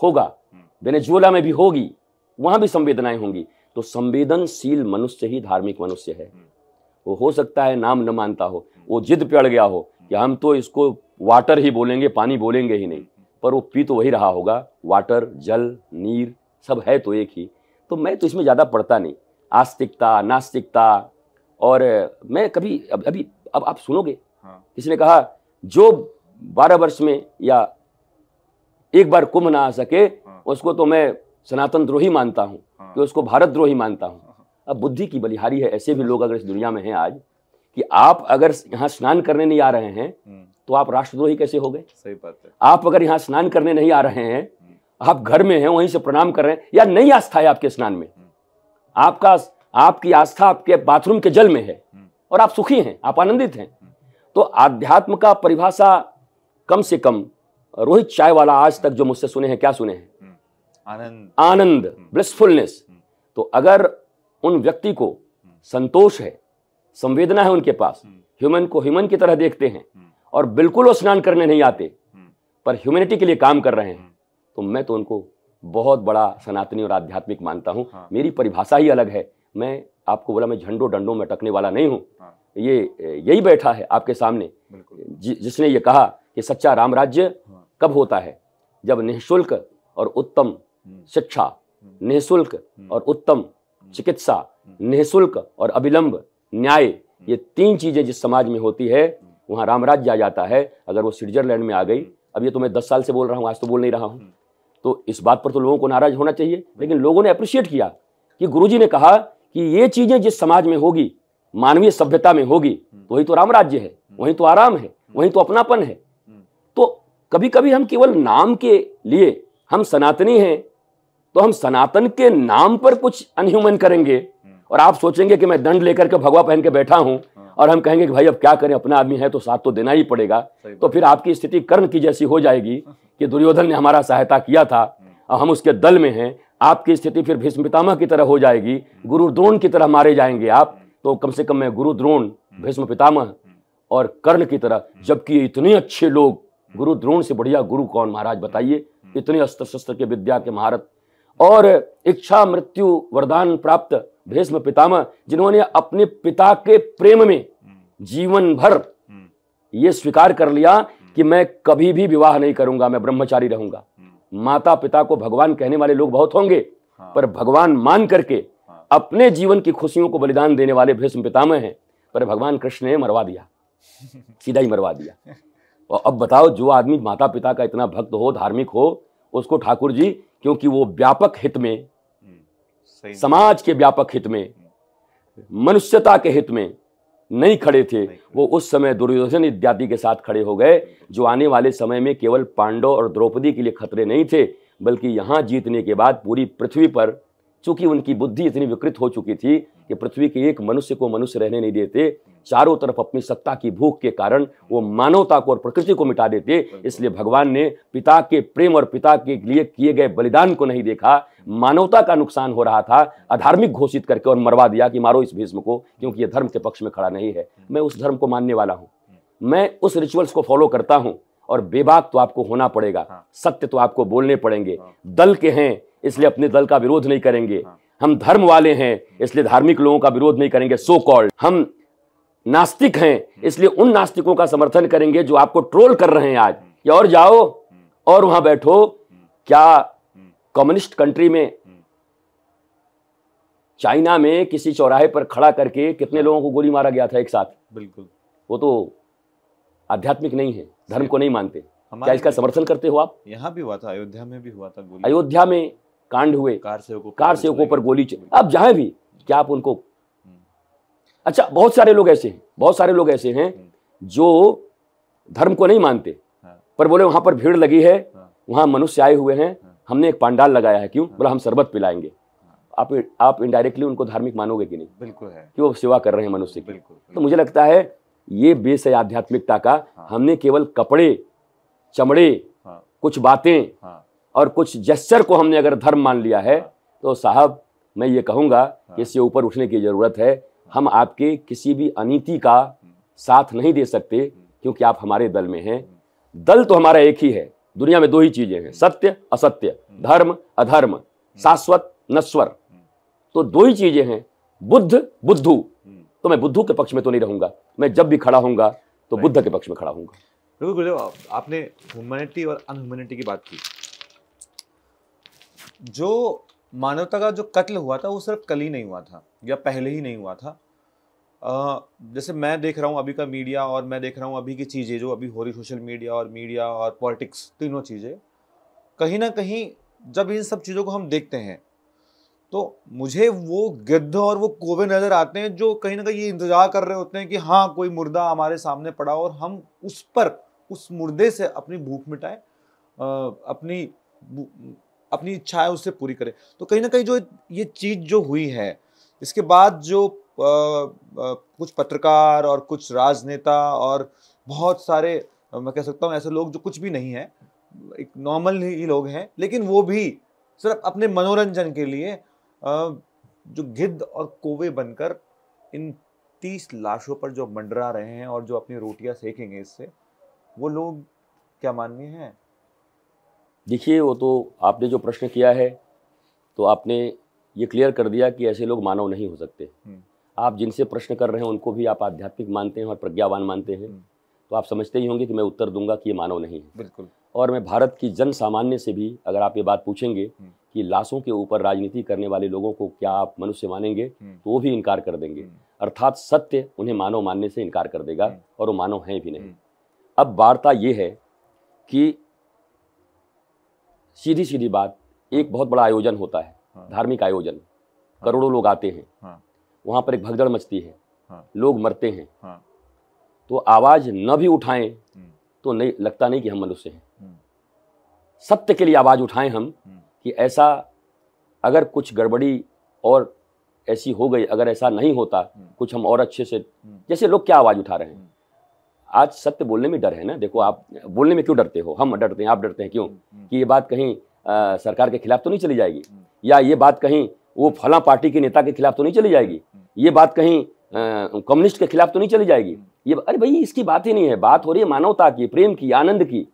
होगा, वेनेजुएला में भी होगी, वहां भी संवेदनाएं होंगी। तो संवेदनशील मनुष्य ही धार्मिक मनुष्य है। वो हो सकता है नाम न मानता हो, वो जिद पे अड़ गया हो कि हम तो इसको वाटर ही बोलेंगे, पानी बोलेंगे ही नहीं, पर वो पी तो वही रहा होगा। वाटर, जल, नीर सब है तो एक ही। तो मैं तो इसमें ज़्यादा पढ़ता नहीं, आस्तिकता, नास्तिकता। और मैं कभी अब आप सुनोगे, किसी ने कहा जो 12 वर्ष में या एक बार कुंभ ना आ सके, उसको तो मैं सनातन द्रोही मानता हूं, कि उसको भारत द्रोही मानता हूं। अब बुद्धि की बलिहारी है। ऐसे भी लोग अगर इस दुनिया में हैं आज, कि आप अगर यहाँ स्नान करने नहीं आ रहे हैं तो आप राष्ट्रद्रोही कैसे हो गए? सही बात है। आप अगर यहाँ स्नान करने नहीं आ रहे हैं, आप घर में हैं, वहीं से प्रणाम कर रहे हैं, या नई आस्था है आपके स्नान में, आपकी आस्था आपके बाथरूम के जल में है, और आप सुखी हैं, आप आनंदित हैं, तो आध्यात्म का परिभाषा कम से कम रोहित चाय वाला आज तक जो मुझसे सुने हैं, क्या सुने हैं? आनंद, ब्लिसफुलनेस। तो अगर उन व्यक्ति को संतोष है, संवेदना है उनके पास, ह्यूमन को ह्यूमन की तरह देखते हैं, और बिल्कुल वो स्नान करने नहीं आते, पर ह्यूमैनिटी के लिए काम कर रहे हैं, तो मैं तो उनको बहुत बड़ा सनातनी और आध्यात्मिक मानता हूं। मेरी परिभाषा ही अलग है। मैं आपको बोला, मैं झंडों डंडों में अटकने वाला नहीं हूं। ये यही बैठा है आपके सामने, जिसने ये कहा कि सच्चा राम राज्य कब होता है? जब निःशुल्क और उत्तम शिक्षा, निःशुल्क और उत्तम चिकित्सा, निःशुल्क और अविलंब न्याय, ये 3 चीजें जिस समाज में होती है वहां रामराज्य आ जाता है। अगर वो स्विट्जरलैंड में आ गई, अब ये तो मैं 10 साल से बोल रहा हूँ, आज तो बोल नहीं रहा हूँ, तो इस बात पर तो लोगों को नाराज होना चाहिए, लेकिन लोगों ने अप्रिशिएट किया कि गुरुजी ने कहा कि ये चीजें जिस समाज में होगी, मानवीय सभ्यता में होगी, तो वही तो राम राज्य है, वही तो आराम है, वही तो अपनापन है। तो कभी कभी हम केवल नाम के लिए, हम सनातनी हैं तो हम सनातन के नाम पर कुछ अनह्यूमन करेंगे, और आप सोचेंगे कि मैं दंड लेकर के भगवा पहन के बैठा हूं और हम कहेंगे कि भाई अब क्या करें, अपना आदमी है तो साथ तो देना ही पड़ेगा। तो फिर आपकी स्थिति कर्ण की जैसी हो जाएगी कि दुर्योधन ने हमारा सहायता किया था और हम उसके दल में हैं। आपकी स्थिति फिर भीष्म पितामह की तरह हो जाएगी, गुरु द्रोण की तरह मारे जाएंगे आप। तो कम से कम मैं गुरु द्रोण, भीष्म पितामह और कर्ण की तरह, जबकि इतने अच्छे लोग, गुरु द्रोण से बढ़िया गुरु कौन महाराज बताइए, इतने अस्त्र शस्त्र के विद्या के महारत और इच्छा मृत्यु वरदान प्राप्त भीष्म पितामह, जिन्होंने अपने पिता के प्रेम में जीवन भर ये स्वीकार कर लिया कि मैं कभी भी विवाह नहीं करूंगा, मैं ब्रह्मचारी रहूंगा। माता पिता को भगवान कहने वाले लोग बहुत होंगे, पर भगवान मान करके अपने जीवन की खुशियों को बलिदान देने वाले भीष्म पितामह हैं। पर भगवान कृष्ण ने मरवा दिया, सीधा ही मरवा दिया। और अब बताओ, जो आदमी माता पिता का इतना भक्त हो, धार्मिक हो, उसको ठाकुर जी, क्योंकि वो व्यापक हित में, समाज के व्यापक हित में, मनुष्यता के हित में नहीं खड़े थे, वो उस समय दुर्योधन इत्यादि के साथ खड़े हो गए, जो आने वाले समय में केवल पांडव और द्रौपदी के लिए खतरे नहीं थे, बल्कि यहां जीतने के बाद पूरी पृथ्वी पर, चूंकि उनकी बुद्धि इतनी विकृत हो चुकी थी कि पृथ्वी के एक मनुष्य को मनुष्य रहने नहीं देते, चारों तरफ अपनी सत्ता की भूख के कारण वो मानवता को और प्रकृति को मिटा देते। इसलिए भगवान ने पिता के प्रेम और पिता के लिए किए गए बलिदान को नहीं देखा, मानवता का नुकसान हो रहा था, अधार्मिक घोषित करके और मरवा दिया कि मारो इस भीष्म को, क्योंकि ये धर्म के पक्ष में खड़ा नहीं है। मैं उस धर्म को मानने वाला हूं, मैं उस रिचुअल्स को फॉलो करता हूं, और बेबाक तो आपको होना पड़ेगा, सत्य तो आपको बोलने पड़ेंगे। दल के हैं इसलिए अपने दल का विरोध नहीं करेंगे, हम धर्म वाले हैं इसलिए धार्मिक लोगों का विरोध नहीं करेंगे, सो कॉल्ड। हम नास्तिक हैं इसलिए उन नास्तिकों का समर्थन करेंगे जो आपको ट्रोल कर रहे हैं आज, कि और जाओ और वहां बैठो। क्या कम्युनिस्ट कंट्री में, चाइना में किसी चौराहे पर खड़ा करके कितने लोगों को गोली मारा गया था एक साथ? बिल्कुल। वो तो आध्यात्मिक नहीं है, धर्म को नहीं मानते। क्या इसका समर्थन करते हो आप? यहाँ भी हुआ था, अयोध्या में भी हुआ था गोली, अयोध्या में कांड हुए, कार सेवकों पर गोली अब जहां भी, क्या आप उनको, अच्छा बहुत सारे लोग ऐसे हैं, बहुत सारे लोग ऐसे हैं जो धर्म को नहीं मानते, पर बोले वहां पर भीड़ लगी है, वहां मनुष्य आए हुए हैं, हमने एक पंडाल लगाया है, क्यों? बोला हम शरबत पिलाएंगे। आप इनडायरेक्टली उनको धार्मिक मानोगे कि नहीं? बिल्कुल है कि वो सेवा कर रहे हैं मनुष्य की। तो मुझे लगता है ये बेस है आध्यात्मिकता का। हमने केवल कपड़े, चमड़े, कुछ बातें और कुछ जेस्चर को हमने अगर धर्म मान लिया है, तो साहब मैं ये कहूंगा कि इससे ऊपर उठने की जरूरत है। हम आपके किसी भी अनीति का साथ नहीं दे सकते, क्योंकि आप हमारे दल में हैं। दल तो हमारा एक ही है, दुनिया में 2 ही चीजें हैं, सत्य असत्य, धर्म अधर्म, शाश्वत नश्वर, तो 2 ही चीजें हैं, बुद्ध बुद्धू। तो मैं बुद्धू के पक्ष में तो नहीं रहूंगा, मैं जब भी खड़ा होऊंगा तो बुद्ध के पक्ष में खड़ा होऊंगा। बिल्कुल गुरुदेव, आपने ह्यूमैनिटी और अनह्यूमैनिटी की बात की। जो मानवता का जो कत्ल हुआ था वो सिर्फ कल ही नहीं हुआ था या पहले ही नहीं हुआ था। जैसे मैं देख रहा हूँ अभी का मीडिया, और मैं देख रहा हूँ अभी की चीज़ें जो अभी हो रही, सोशल मीडिया और पॉलिटिक्स, तीनों चीज़ें कहीं ना कहीं जब इन सब चीज़ों को हम देखते हैं तो मुझे वो गिद्ध और वो कौवे नज़र आते हैं जो कहीं ना कहीं ये इंतजार कर रहे होते हैं कि हाँ कोई मुर्दा हमारे सामने पड़ा और हम उस मुर्दे से अपनी भूख मिटाएं, अपनी इच्छाएं उससे पूरी करें। तो कहीं ना कहीं जो ये चीज़ जो हुई है, इसके बाद जो कुछ पत्रकार और कुछ राजनेता और बहुत सारे, मैं कह सकता हूँ ऐसे लोग जो कुछ भी नहीं है, एक नॉर्मल ही लोग हैं, लेकिन वो भी सिर्फ अपने मनोरंजन के लिए जो गिद्ध और कौवे बनकर इन 30 लाशों पर जो मंडरा रहे हैं और जो अपनी रोटियां सेकेंगे इससे, वो लोग क्या माननीय हैं? देखिए, वो तो आपने जो प्रश्न किया है तो आपने ये क्लियर कर दिया कि ऐसे लोग मानव नहीं हो सकते। आप जिनसे प्रश्न कर रहे हैं उनको भी आप आध्यात्मिक मानते हैं और प्रज्ञावान मानते हैं, तो आप समझते ही होंगे कि मैं उत्तर दूंगा कि ये मानव नहीं है। बिल्कुल। और मैं भारत की जन सामान्य से भी अगर आप ये बात पूछेंगे कि लाशों के ऊपर राजनीति करने वाले लोगों को क्या आप मनुष्य मानेंगे, तो वो भी इनकार कर देंगे। अर्थात सत्य उन्हें मानव मानने से इनकार कर देगा, और वो मानव हैं भी नहीं। अब वार्ता ये है कि सीधी सीधी बात, एक बहुत बड़ा आयोजन होता है, धार्मिक आयोजन, करोड़ों लोग आते हैं, वहां पर एक भगदड़ मचती है, लोग मरते हैं, तो आवाज न भी उठाएं तो नहीं लगता नहीं कि हम मनुष्य हैं। सत्य के लिए आवाज उठाएं हम कि ऐसा अगर कुछ गड़बड़ी और ऐसी हो गई, अगर ऐसा नहीं होता कुछ हम और अच्छे से, जैसे लोग क्या आवाज उठा रहे हैं आज, सत्य बोलने में डर है ना। देखो आप बोलने में क्यों डरते हो, हम डरते हैं, आप डरते हैं क्यों, कि ये बात कहीं सरकार के खिलाफ तो नहीं चली जाएगी, या ये बात कहीं वो फला पार्टी के नेता के खिलाफ तो नहीं चली जाएगी, ये बात कहीं कम्युनिस्ट के खिलाफ तो नहीं चली जाएगी। ये अरे भाई इसकी बात ही नहीं है, बात हो रही है मानवता की, प्रेम की, आनंद की।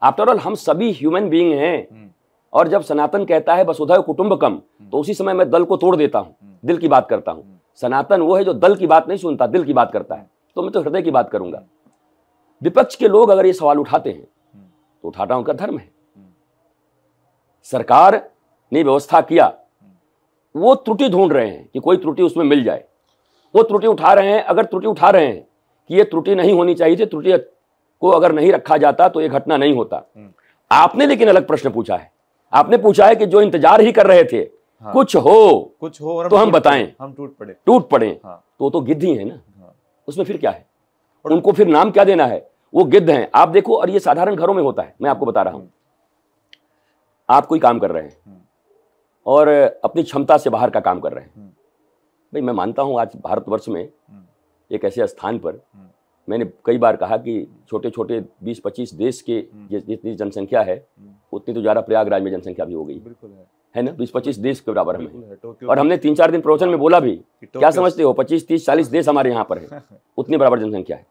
आफ्टर ऑल हम सभी ह्यूमन बीइंग हैं, और जब सनातन कहता है वसुधैव कुटुंबकम, तो उसी समय मैं दल को तोड़ देता हूं, दिल की बात करता हूं। सनातन वो है जो दल की बात नहीं सुनता, दिल की बात करता है। तो मैं तो हृदय की बात करूंगा। विपक्ष के लोग अगर ये सवाल उठाते हैं तो उठाना उनका धर्म है। सरकार ने व्यवस्था किया, वो त्रुटि ढूंढ रहे हैं कि कोई त्रुटि उसमें मिल जाए, वो त्रुटि उठा रहे हैं। अगर त्रुटि उठा रहे हैं कि ये त्रुटि नहीं होनी चाहिए थी, त्रुटि को अगर नहीं रखा जाता तो ये घटना नहीं होता। आपने लेकिन अलग प्रश्न पूछा है, आपने पूछा है कि जो इंतजार ही कर रहे थे कुछ हो तो हम बताएं, हम टूट पड़े। तो गिद्ध ही है ना, उसमें फिर क्या है, उनको फिर नाम क्या देना है, वो गिद्ध हैं। आप देखो, और ये साधारण घरों में होता है, मैं आपको बता रहा हूं। आप कोई काम कर रहे हैं और अपनी क्षमता से बाहर का काम कर रहे हैं। भाई मैं मानता हूं आज भारतवर्ष में एक ऐसे स्थान पर, मैंने कई बार कहा कि छोटे छोटे 20-25 देश के जितनी जनसंख्या है उतनी तो ज़्यादा प्रयागराज में जनसंख्या भी हो गई है ना, 20-25 देश के बराबर में। और हमने 3-4 दिन प्रवचन में बोला भी, क्या समझते हो 25, 30, 40 देश हमारे यहाँ पर है, उतनी बराबर जनसंख्या है।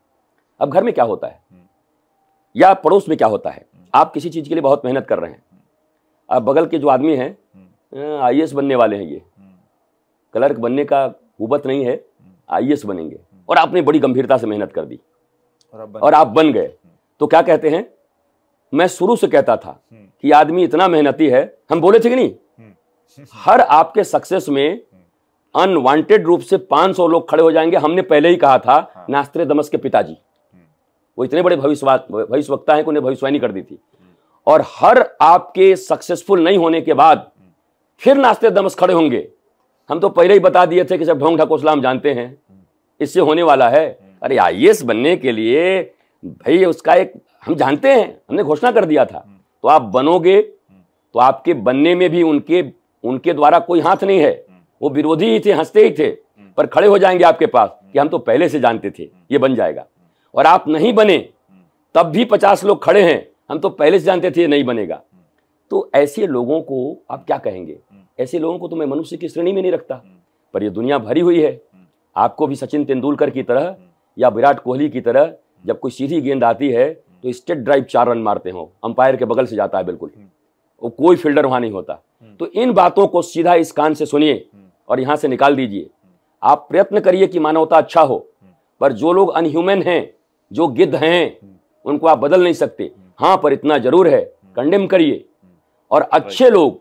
अब घर में क्या होता है या पड़ोस में क्या होता है, आप किसी चीज के लिए बहुत मेहनत कर रहे हैं, अब बगल के जो आदमी हैं IAS बनने वाले हैं, ये क्लर्क बनने का कुवत नहीं है, IAS बनेंगे, और आपने बड़ी गंभीरता से मेहनत कर दी और आप बन गए, तो क्या कहते हैं, मैं शुरू से कहता था कि आदमी इतना मेहनती है। हम बोले थे कि नहीं, हर आपके सक्सेस में अनवांटेड रूप से 500 लोग खड़े हो जाएंगे। हमने पहले ही कहा था, नास्त्रेदमस के पिताजी, वो इतने बड़े भविष्यवक्ता हैं कि उन्हें भविष्यवाणी कर दी थी। और हर आपके सक्सेसफुल नहीं होने के बाद फिर नास्त्रेदमस खड़े होंगे। हम तो पहले ही बता दिए थे कि सब ढोंग ढकोसला हम जानते हैं, इससे होने वाला है। अरे IAS बनने के लिए भाई उसका एक हम जानते हैं, हमने घोषणा कर दिया था। तो आप बनोगे तो आपके बनने में भी उनके द्वारा कोई हाथ नहीं है, वो विरोधी ही थे, हंसते ही थे, पर खड़े हो जाएंगे आपके पास कि हम तो पहले से जानते थे ये बन जाएगा। और आप नहीं बने तब भी 50 लोग खड़े हैं, हम तो पहले से जानते थे ये नहीं बनेगा। तो ऐसे लोगों को आप क्या कहेंगे, ऐसे लोगों को तो मैं मनुष्य की श्रेणी में नहीं रखता। पर ये दुनिया भरी हुई है, आपको भी सचिन तेंदुलकर की तरह या विराट कोहली की तरह जब कोई सीधी गेंद आती है तो स्ट्रेट ड्राइव 4 रन मारते हो, अंपायर के बगल से जाता है बिल्कुल, वो कोई फील्डर वहां नहीं होता। तो इन बातों को सीधा इस कान से सुनिए और यहां से निकाल दीजिए। आप प्रयत्न करिए कि मानवता अच्छा हो, पर जो लोग अनह्यूमन हैं, जो गिद्ध हैं, उनको आप बदल नहीं सकते। हाँ, पर इतना जरूर है, कंडेम करिए, और अच्छे लोग,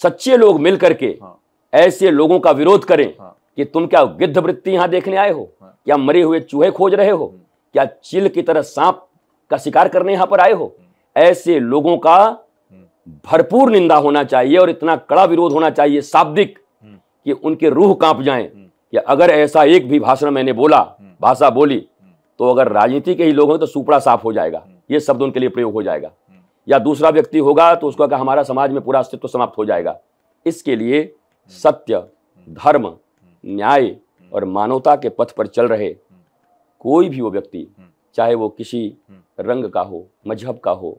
सच्चे लोग मिल करके ऐसे लोगों का विरोध करें कि तुम क्या गिद्ध वृत्ति यहां देखने आए हो, क्या मरे हुए चूहे खोज रहे हो, क्या चील की तरह सांप का शिकार करने यहां पर आए हो। ऐसे लोगों का भरपूर निंदा होना चाहिए और इतना कड़ा विरोध होना चाहिए, शाब्दिक, कि उनके रूह कांप जाएं कि अगर ऐसा एक भी भाषण मैंने बोला, भाषा बोली, तो अगर राजनीति के ही लोग हैं तो सुपड़ा साफ हो जाएगा, ये शब्द उनके लिए प्रयोग हो जाएगा। या दूसरा व्यक्ति होगा तो उसका हमारा समाज में पूरा अस्तित्व समाप्त हो जाएगा। इसके लिए सत्य, धर्म, न्याय और मानवता के पथ पर चल रहे कोई भी वो व्यक्ति, चाहे वो किसी रंग का हो, मजहब का हो,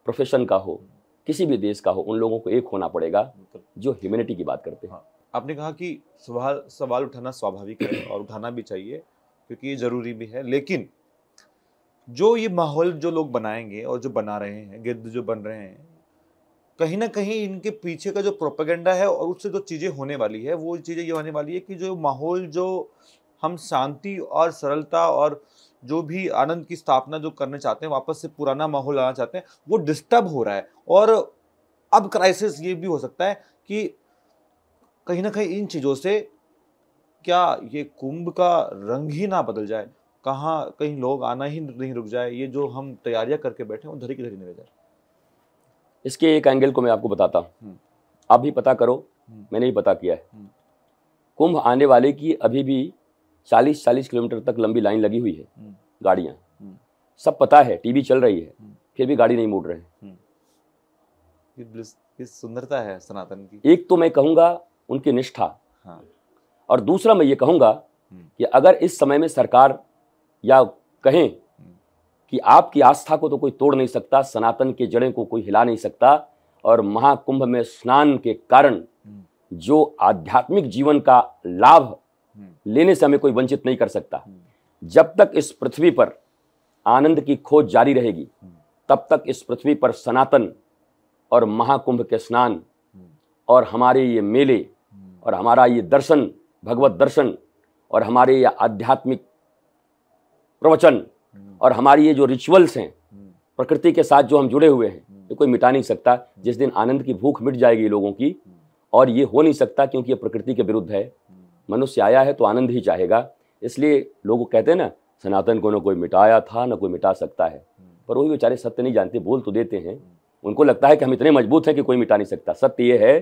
प्रोफेशन का हो, किसी भी देश का हो, उन लोगों को एक होना पड़ेगा जो ह्यूमैनिटी की बात करते हैं। आपने कहा कि सवाल उठाना स्वाभाविक है और उठाना भी चाहिए क्योंकि ये जरूरी भी है, लेकिन जो ये माहौल जो लोग बनाएंगे और जो बना रहे हैं, गिद्ध जो बन रहे हैं, कहीं ना कहीं इनके पीछे का जो प्रोपेगेंडा है और उससे जो चीज़ें होने वाली है, वो चीज़ें ये होने वाली है कि जो माहौल, जो हम शांति और सरलता और जो भी आनंद की स्थापना जो करना चाहते हैं, वापस से पुराना माहौल लाना चाहते हैं, वो डिस्टर्ब हो रहा है। और अब क्राइसिस ये भी हो सकता है कि कहीं ना कहीं इन चीजों से क्या ये कुंभ का रंग ही ना बदल जाए, कहाँ कहीं लोग आना ही नहीं रुक जाए, ये जो हम तैयारियां करके बैठे हैं वो धरी की धरी नहीं रह जाए। इसके एक एंगल को मैं आपको बताता हूँ, आप भी पता करो, मैंने भी पता किया है। कुंभ आने वाले की अभी भी 40-40 किलोमीटर तक लंबी लाइन लगी हुई है, गाड़ियां, सब पता है, टीवी चल रही है, फिर भी गाड़ी नहीं मोड़ रहे हैं। ये सुंदरता है सनातन की। एक तो मैं कहूंगा उनकी निष्ठा, हाँ। और दूसरा मैं ये कहूंगा कि अगर इस समय में सरकार या कहें कि आपकी आस्था को तो कोई तोड़ नहीं सकता, सनातन के जड़ें को कोई हिला नहीं सकता, और महाकुंभ में स्नान के कारण जो आध्यात्मिक जीवन का लाभ लेने से हमें कोई वंचित नहीं कर सकता, जब तक इस पृथ्वी पर आनंद की खोज जारी रहेगी, तब तक इस पृथ्वी पर सनातन और महाकुंभ के स्नान और हमारे ये मेले और हमारा ये दर्शन, भगवत दर्शन, और हमारे ये आध्यात्मिक प्रवचन और हमारी ये जो रिचुअल्स हैं प्रकृति के साथ जो हम जुड़े हुए हैं, ये कोई मिटा नहीं सकता। जिस दिन आनंद की भूख मिट जाएगी लोगों की, और ये हो नहीं सकता क्योंकि ये प्रकृति के विरुद्ध है। मनुष्य आया है तो आनंद ही चाहेगा, इसलिए लोग कहते हैं ना, सनातन को न कोई मिटाया था न कोई मिटा सकता है, पर वही बेचारे सत्य नहीं जानते, बोल तो देते हैं। उनको लगता है कि हम इतने मजबूत हैं कि कोई मिटा नहीं सकता। सत्य ये है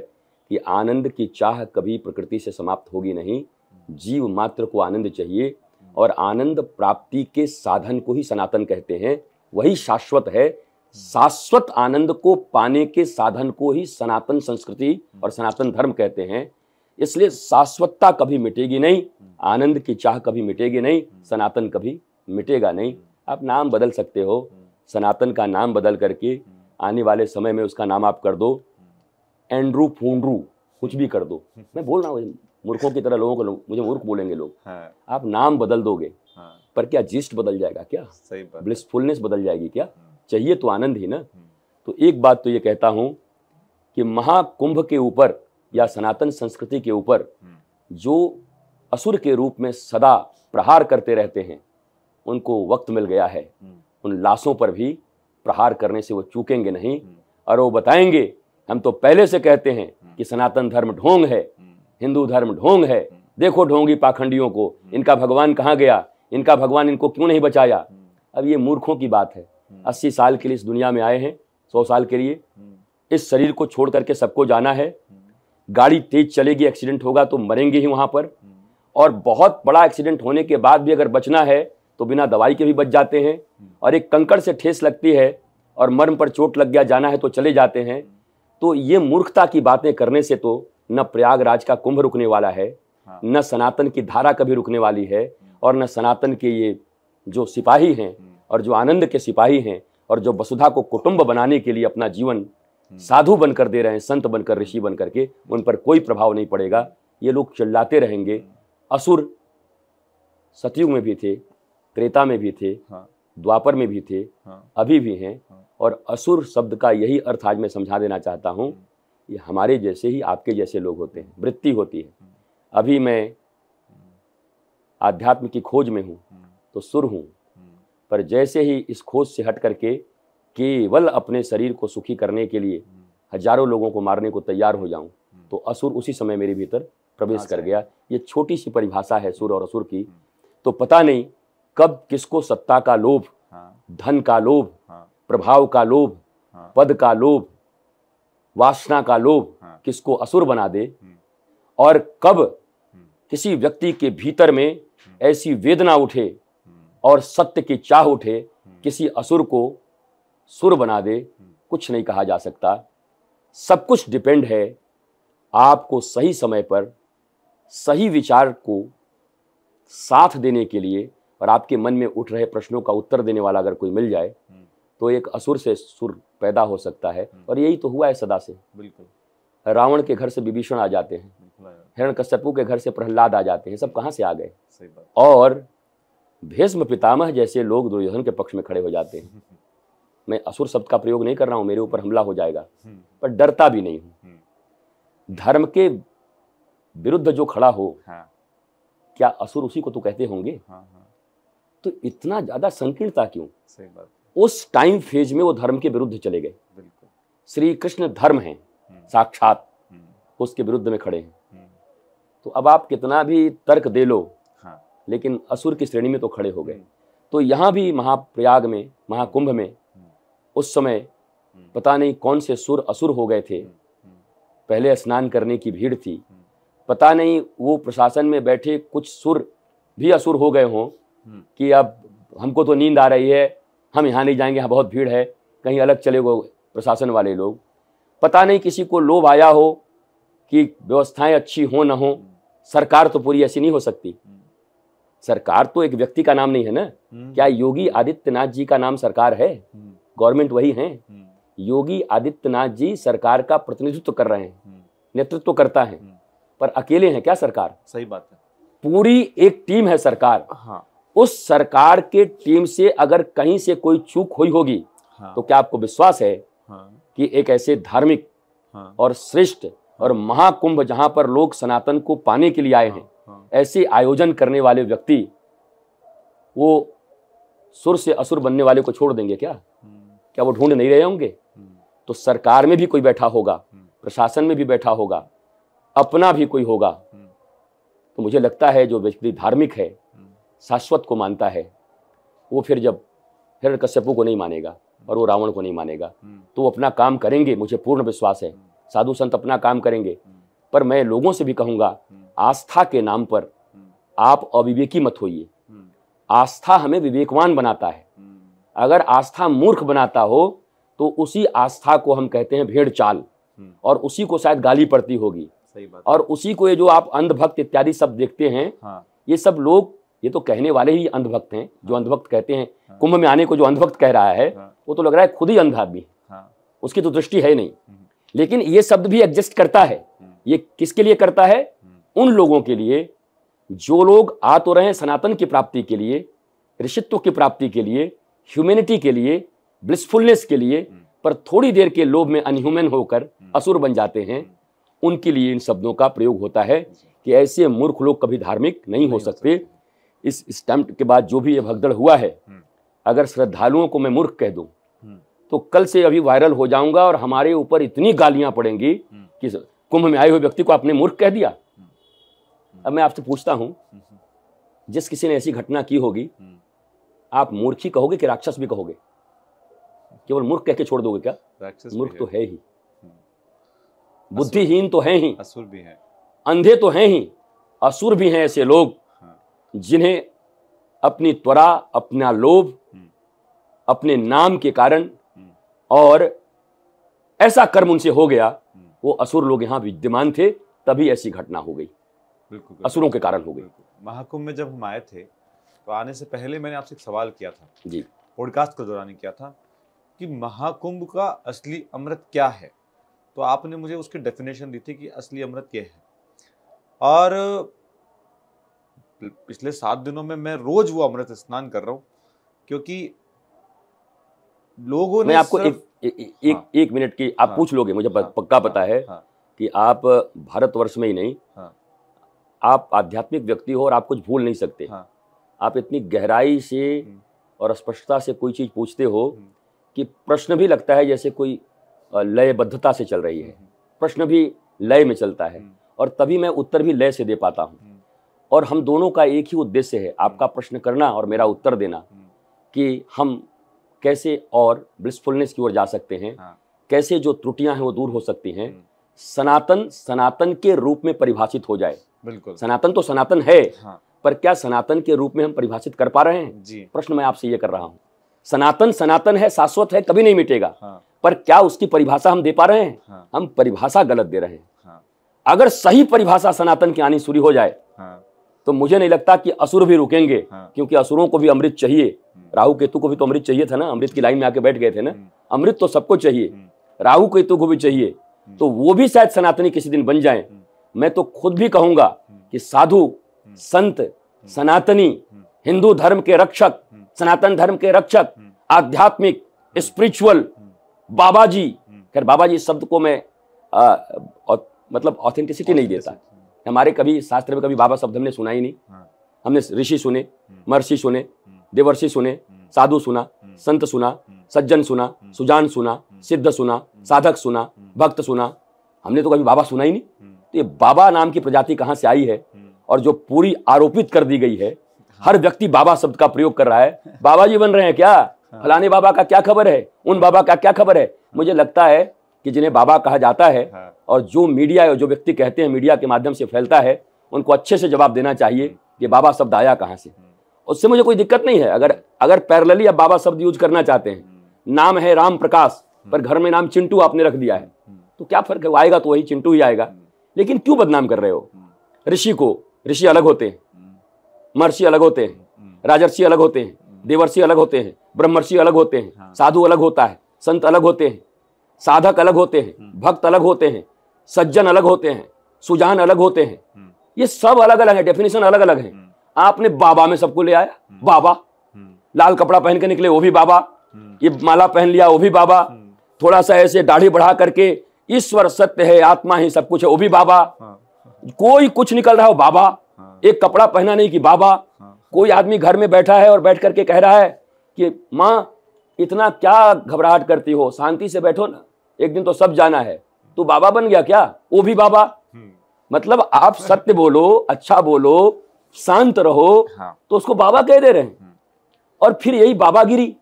कि आनंद की चाह कभी प्रकृति से समाप्त होगी नहीं, जीव मात्र को आनंद चाहिए, और आनंद प्राप्ति के साधन को ही सनातन कहते हैं, वही शाश्वत है। शाश्वत आनंद को पाने के साधन को ही सनातन संस्कृति और सनातन धर्म कहते हैं। इसलिए शाश्वतता कभी मिटेगी नहीं, आनंद की चाह कभी मिटेगी नहीं, सनातन कभी मिटेगा नहीं। आप नाम बदल सकते हो, सनातन का नाम बदल करके आने वाले समय में उसका नाम आप कर दो एंड्रू फूंड्रू, कुछ भी कर दो। मैं बोल रहा हूँ मूर्खों की तरह, लोगों को मुझे मूर्ख बोलेंगे लोग। हाँ। आप नाम बदल दोगे, पर क्या जिस्ट बदल जाएगा क्या? सही बात। ब्लिसफुलनेस बदल जाएगी क्या? चाहिए तो आनंद ही ना। तो एक बात तो ये कहता हूं कि महाकुंभ के ऊपर या सनातन संस्कृति के ऊपर जो असुर के रूप में सदा प्रहार करते रहते हैं, उनको वक्त मिल गया है। उन लाशों पर भी प्रहार करने से वो चूकेंगे नहीं, और वो बताएंगे, हम तो पहले से कहते हैं कि सनातन धर्म ढोंग है, हिंदू धर्म ढोंग है, देखो ढोंगी पाखंडियों को, इनका भगवान कहाँ गया, इनका भगवान इनको क्यों नहीं बचाया। अब ये मूर्खों की बात है। 80 साल के लिए इस दुनिया में आए हैं, 100 साल के लिए इस शरीर को छोड़ करके सबको जाना है। गाड़ी तेज चलेगी, एक्सीडेंट होगा तो मरेंगे ही वहां पर, और बहुत बड़ा एक्सीडेंट होने के बाद भी अगर बचना है तो बिना दवाई के भी बच जाते हैं, और एक कंकड़ से ठेस लगती है और मर्म पर चोट लग गया, जाना है तो चले जाते हैं। तो ये मूर्खता की बातें करने से तो न प्रयागराज का कुंभ रुकने वाला है, न सनातन की धारा कभी रुकने वाली है, और न सनातन के ये जो सिपाही हैं और जो आनंद के सिपाही हैं और जो वसुधा को कुटुंब बनाने के लिए अपना जीवन साधु बनकर दे रहे हैं, संत बनकर, ऋषि बनकर के, उन पर कोई प्रभाव नहीं पड़ेगा। ये लोग चिल्लाते रहेंगे। असुर सतयुग में भी थे, त्रेता में भी थे, द्वापर में भी थे, अभी भी हैं। और असुर शब्द का यही अर्थ आज मैं समझा देना चाहता हूँ, ये हमारे जैसे ही आपके जैसे लोग होते हैं, वृत्ति होती है। अभी मैं आध्यात्म की खोज में हूँ तो सुर हूँ, पर जैसे ही इस खोज से हट करके केवल अपने शरीर को सुखी करने के लिए हजारों लोगों को मारने को तैयार हो जाऊं, तो असुर उसी समय मेरे भीतर प्रवेश कर गया। ये छोटी सी परिभाषा है सुर और असुर की। तो पता नहीं कब किसको सत्ता का लोभ, धन का लोभ, प्रभाव का लोभ, पद का लोभ, वासना का लोभ किसको असुर बना दे, और कब किसी व्यक्ति के भीतर में ऐसी वेदना उठे और सत्य की चाह उठे, किसी असुर को सुर बना दे, कुछ नहीं कहा जा सकता। सब कुछ डिपेंड है आपको सही समय पर सही विचार को साथ देने के लिए, और आपके मन में उठ रहे प्रश्नों का उत्तर देने वाला अगर कोई मिल जाए तो एक असुर से सुर पैदा हो सकता है। और यही तो हुआ है सदा से। बिल्कुल। रावण के घर से विभीषण आ जाते हैं, हिरण्यकश्यपु के घर से प्रहलाद आ जाते हैं, सब कहाँ से आ गए। और भीष्म पितामह जैसे लोग दुर्योधन के पक्ष में खड़े हो जाते हैं। मैं असुर शब्द का प्रयोग नहीं कर रहा हूं, मेरे ऊपर हमला हो जाएगा, पर डरता भी नहीं हूं। धर्म के विरुद्ध जो खड़ा हो, क्या असुर उसी को तो कहते होंगे? तो इतना ज्यादा संकीर्णता क्यों? सही बात। उस टाइम फेज में वो धर्म के विरुद्ध चले गए। बिल्कुल। श्री कृष्ण धर्म है साक्षात, उसके विरुद्ध में खड़े हैं। तो अब आप कितना भी तर्क दे लो, हाँ, लेकिन असुर की श्रेणी में तो खड़े हो गए। तो यहाँ भी महाप्रयाग में, महाकुंभ में उस समय पता नहीं कौन से सुर असुर हो गए थे। पहले स्नान करने की भीड़ थी, पता नहीं वो प्रशासन में बैठे कुछ सुर भी असुर हो गए हों कि अब हमको तो नींद आ रही है, हम यहाँ नहीं जाएंगे, यहाँ बहुत भीड़ है, कहीं अलग चले गए प्रशासन वाले लोग। पता नहीं किसी को लोभ आया हो कि व्यवस्थाएं अच्छी हो न हो। सरकार तो पूरी ऐसी नहीं हो सकती। सरकार तो एक व्यक्ति का नाम नहीं है ना। क्या योगी आदित्यनाथ जी का नाम सरकार है? गवर्नमेंट वही है। योगी आदित्यनाथ जी सरकार का प्रतिनिधित्व कर रहे हैं, नेतृत्व करता है, पर अकेले हैं क्या सरकार? सही बात है। पूरी एक टीम है सरकार। हाँ। उस सरकार के टीम से अगर कहीं से कोई चूक हुई होगी, हाँ। तो क्या आपको विश्वास है हाँ। कि एक ऐसे धार्मिक और श्रेष्ठ और महाकुंभ जहां पर लोग सनातन को पाने के लिए आए हैं, ऐसे आयोजन करने वाले व्यक्ति वो सुर से असुर बनने वाले को छोड़ देंगे क्या? क्या वो ढूंढ नहीं रहे होंगे? तो सरकार में भी कोई बैठा होगा, प्रशासन में भी बैठा होगा, अपना भी कोई होगा। तो मुझे लगता है जो व्यक्ति धार्मिक है, शाश्वत को मानता है, वो फिर जब हिरण्यकश्यपु को नहीं मानेगा और वो रावण को नहीं मानेगा, तो वो अपना काम करेंगे। मुझे पूर्ण विश्वास है साधु संत अपना काम करेंगे। पर मैं लोगों से भी कहूंगा, आस्था के नाम पर आप अविवेकी मत होइए। आस्था हमें विवेकवान बनाता है। अगर आस्था मूर्ख बनाता हो तो उसी आस्था को हम कहते हैं भेड़ चाल, और उसी को शायद गाली पड़ती होगी। सही बात। और उसी को ये जो आप अंधभक्त इत्यादि सब देखते हैं, ये सब लोग, ये तो कहने वाले ही अंधभक्त हैं। जो अंधभक्त कहते हैं, कुंभ में आने को जो अंधभक्त कह रहा है, वो तो लग रहा है खुद ही अंध आदमी, उसकी तो दृष्टि है नहीं। लेकिन ये शब्द भी एग्जिस्ट करता है। ये किसके लिए करता है? उन लोगों के लिए जो लोग आ तो रहे हैं सनातन की प्राप्ति के लिए, ऋषित्व की प्राप्ति के लिए, ह्यूमैनिटी के लिए, ब्लिसफुलनेस के लिए, पर थोड़ी देर के लोभ में अनह्यूमन होकर असुर बन जाते हैं। उनके लिए इन शब्दों का प्रयोग होता है कि ऐसे मूर्ख लोग कभी धार्मिक नहीं हो सकते। इस स्टैम्प के बाद जो भी ये भगदड़ हुआ है, अगर श्रद्धालुओं को मैं मूर्ख कह दूं तो कल से अभी वायरल हो जाऊंगा और हमारे ऊपर इतनी गालियां पड़ेंगी कि कुंभ में आए हुए व्यक्ति को आपने मूर्ख कह दिया। अब मैं आपसे पूछता हूं, जिस किसी ने ऐसी घटना की होगी, आप मूर्ख ही कहोगे कि राक्षस भी कहोगे? केवल मूर्ख कह के छोड़ दोगे क्या? मूर्ख तो है ही, बुद्धिहीन तो है ही, असुर भी है, अंधे तो हैं ही, असुर भी हैं ऐसे लोग जिन्हें अपनी त्वरा, अपना लोभ, अपने नाम के कारण और ऐसा कर्म उनसे हो गया, वो असुर लोग यहां विद्यमान थे, तभी ऐसी घटना हो गई। बिल्कुल, असुरों के कारण हो गई। महाकुंभ में जब हम आए थे, तो आने से पहले मैंने आपसे एक सवाल किया था जी, पॉडकास्ट के दौरान किया था कि महाकुंभ का असली अमृत क्या है। तो आपने मुझे उसकी डेफिनेशन दी थी कि असली अमृत क्या है। और पिछले 7 दिनों में मैं रोज वो अमृत स्नान कर रहा हूँ, क्योंकि लोगों ने, मैं आपको एक मिनट की आप पूछ लोगे, मुझे पक्का पता है कि आप भारतवर्ष में ही नहीं, आप आध्यात्मिक व्यक्ति हो और आप कुछ भूल नहीं सकते। आप इतनी गहराई से और स्पष्टता से कोई चीज पूछते हो कि प्रश्न भी लगता है जैसे कोई लयबद्धता से चल रही है। प्रश्न भी लय में चलता है और तभी मैं उत्तर भी लय से दे पाता हूँ। और हम दोनों का एक ही उद्देश्य है, आपका प्रश्न करना और मेरा उत्तर देना, कि हम कैसे और ब्लिसफुलनेस की ओर जा सकते हैं, कैसे जो त्रुटियां हैं वो दूर हो सकती हैं, सनातन सनातन के रूप में परिभाषित हो जाए। बिल्कुल, सनातन तो सनातन है, पर क्या सनातन के रूप में हम परिभाषित कर पा रहे हैं? जी। प्रश्न मैं आपसे ये कर रहा हूं। सनातन सनातन है, शाश्वत है, कभी नहीं मिटेगा, पर क्या उसकी परिभाषा हम दे पा रहे हैं? हम परिभाषा गलत दे रहे हैं। अगर सही परिभाषा सनातन की आनी शुरू हो जाए तो मुझे नहीं लगता कि असुर भी रुकेंगे, क्योंकि असुरों को भी अमृत चाहिए। राहु केतु को भी तो अमृत चाहिए था ना, अमृत की लाइन में आके बैठ गए थे ना। अमृत तो सबको चाहिए, राहु केतु को भी चाहिए, तो वो भी शायद सनातनी किसी दिन बन जाएं। मैं तो खुद भी कहूंगा कि साधु संत, सनातनी, हिंदू धर्म के रक्षक, सनातन धर्म के रक्षक, आध्यात्मिक, स्पिरिचुअल बाबा जी, खैर बाबा जी शब्द को मैं मतलब ऑथेंटिसिटी नहीं देता। हमारे कभी शास्त्र में कभी बाबा शब्द हमने सुना ही नहीं। हमने ऋषि सुने, महर्षि सुने, देवर्षि सुने, साधु सुना, संत सुना, सज्जन सुना, सुजान सुना, सिद्ध सुना, साधक सुना, भक्त सुना, हमने तो कभी बाबा सुना ही नहीं। तो ये बाबा नाम की प्रजाति कहाँ से आई है, और जो पूरी आरोपित कर दी गई है, हर व्यक्ति बाबा शब्द का प्रयोग कर रहा है। बाबा जी बन रहे हैं क्या, फलाने बाबा का क्या खबर है, उन बाबा का क्या खबर है। मुझे लगता है कि जिन्हें बाबा कहा जाता है और जो मीडिया जो व्यक्ति कहते हैं मीडिया के माध्यम से फैलता है, उनको अच्छे से जवाब देना चाहिए कि बाबा शब्द आया कहाँ से। उससे मुझे कोई दिक्कत नहीं है, अगर पैरेलली आप बाबा शब्द यूज करना चाहते हैं। नाम है राम प्रकाश, पर घर में नाम चिंटू आपने रख दिया है, तो क्या फर्क है, आएगा तो वही चिंटू ही आएगा। लेकिन क्यों बदनाम कर रहे हो ऋषि अलग होते हैं, महर्षि अलग होते हैं, राजर्षि अलग होते हैं, देवर्षि अलग होते हैं, ब्रह्मर्षि अलग होते हैं, साधु अलग होता है, संत अलग होते हैं, साधक अलग होते हैं, भक्त अलग होते हैं, सज्जन अलग होते हैं, सुजान अलग होते हैं। ये सब अलग अलग है, डेफिनेशन अलग अलग है। आपने बाबा में सबको ले आया, बाबा लाल कपड़ा पहन के निकले वो भी बाबा, ये माला पहन लिया वो भी बाबा, थोड़ा सा ऐसे दाढ़ी बढ़ा करके ईश्वर सत्य है, आत्मा ही सब कुछ है वो भी बाबा, कोई कुछ निकल रहा हो बाबा, एक कपड़ा पहना नहीं कि बाबा। कोई आदमी घर में बैठा है और बैठ करके कह रहा है कि माँ इतना क्या घबराहट करती हो, शांति से बैठो ना, एक दिन तो सब जाना है, तू बाबा बन गया क्या, वो भी बाबा। मतलब आप सत्य बोलो, अच्छा बोलो, शांत रहो, तो उसको बाबा कह दे रहे हैं। और फिर यही बाबागिरी,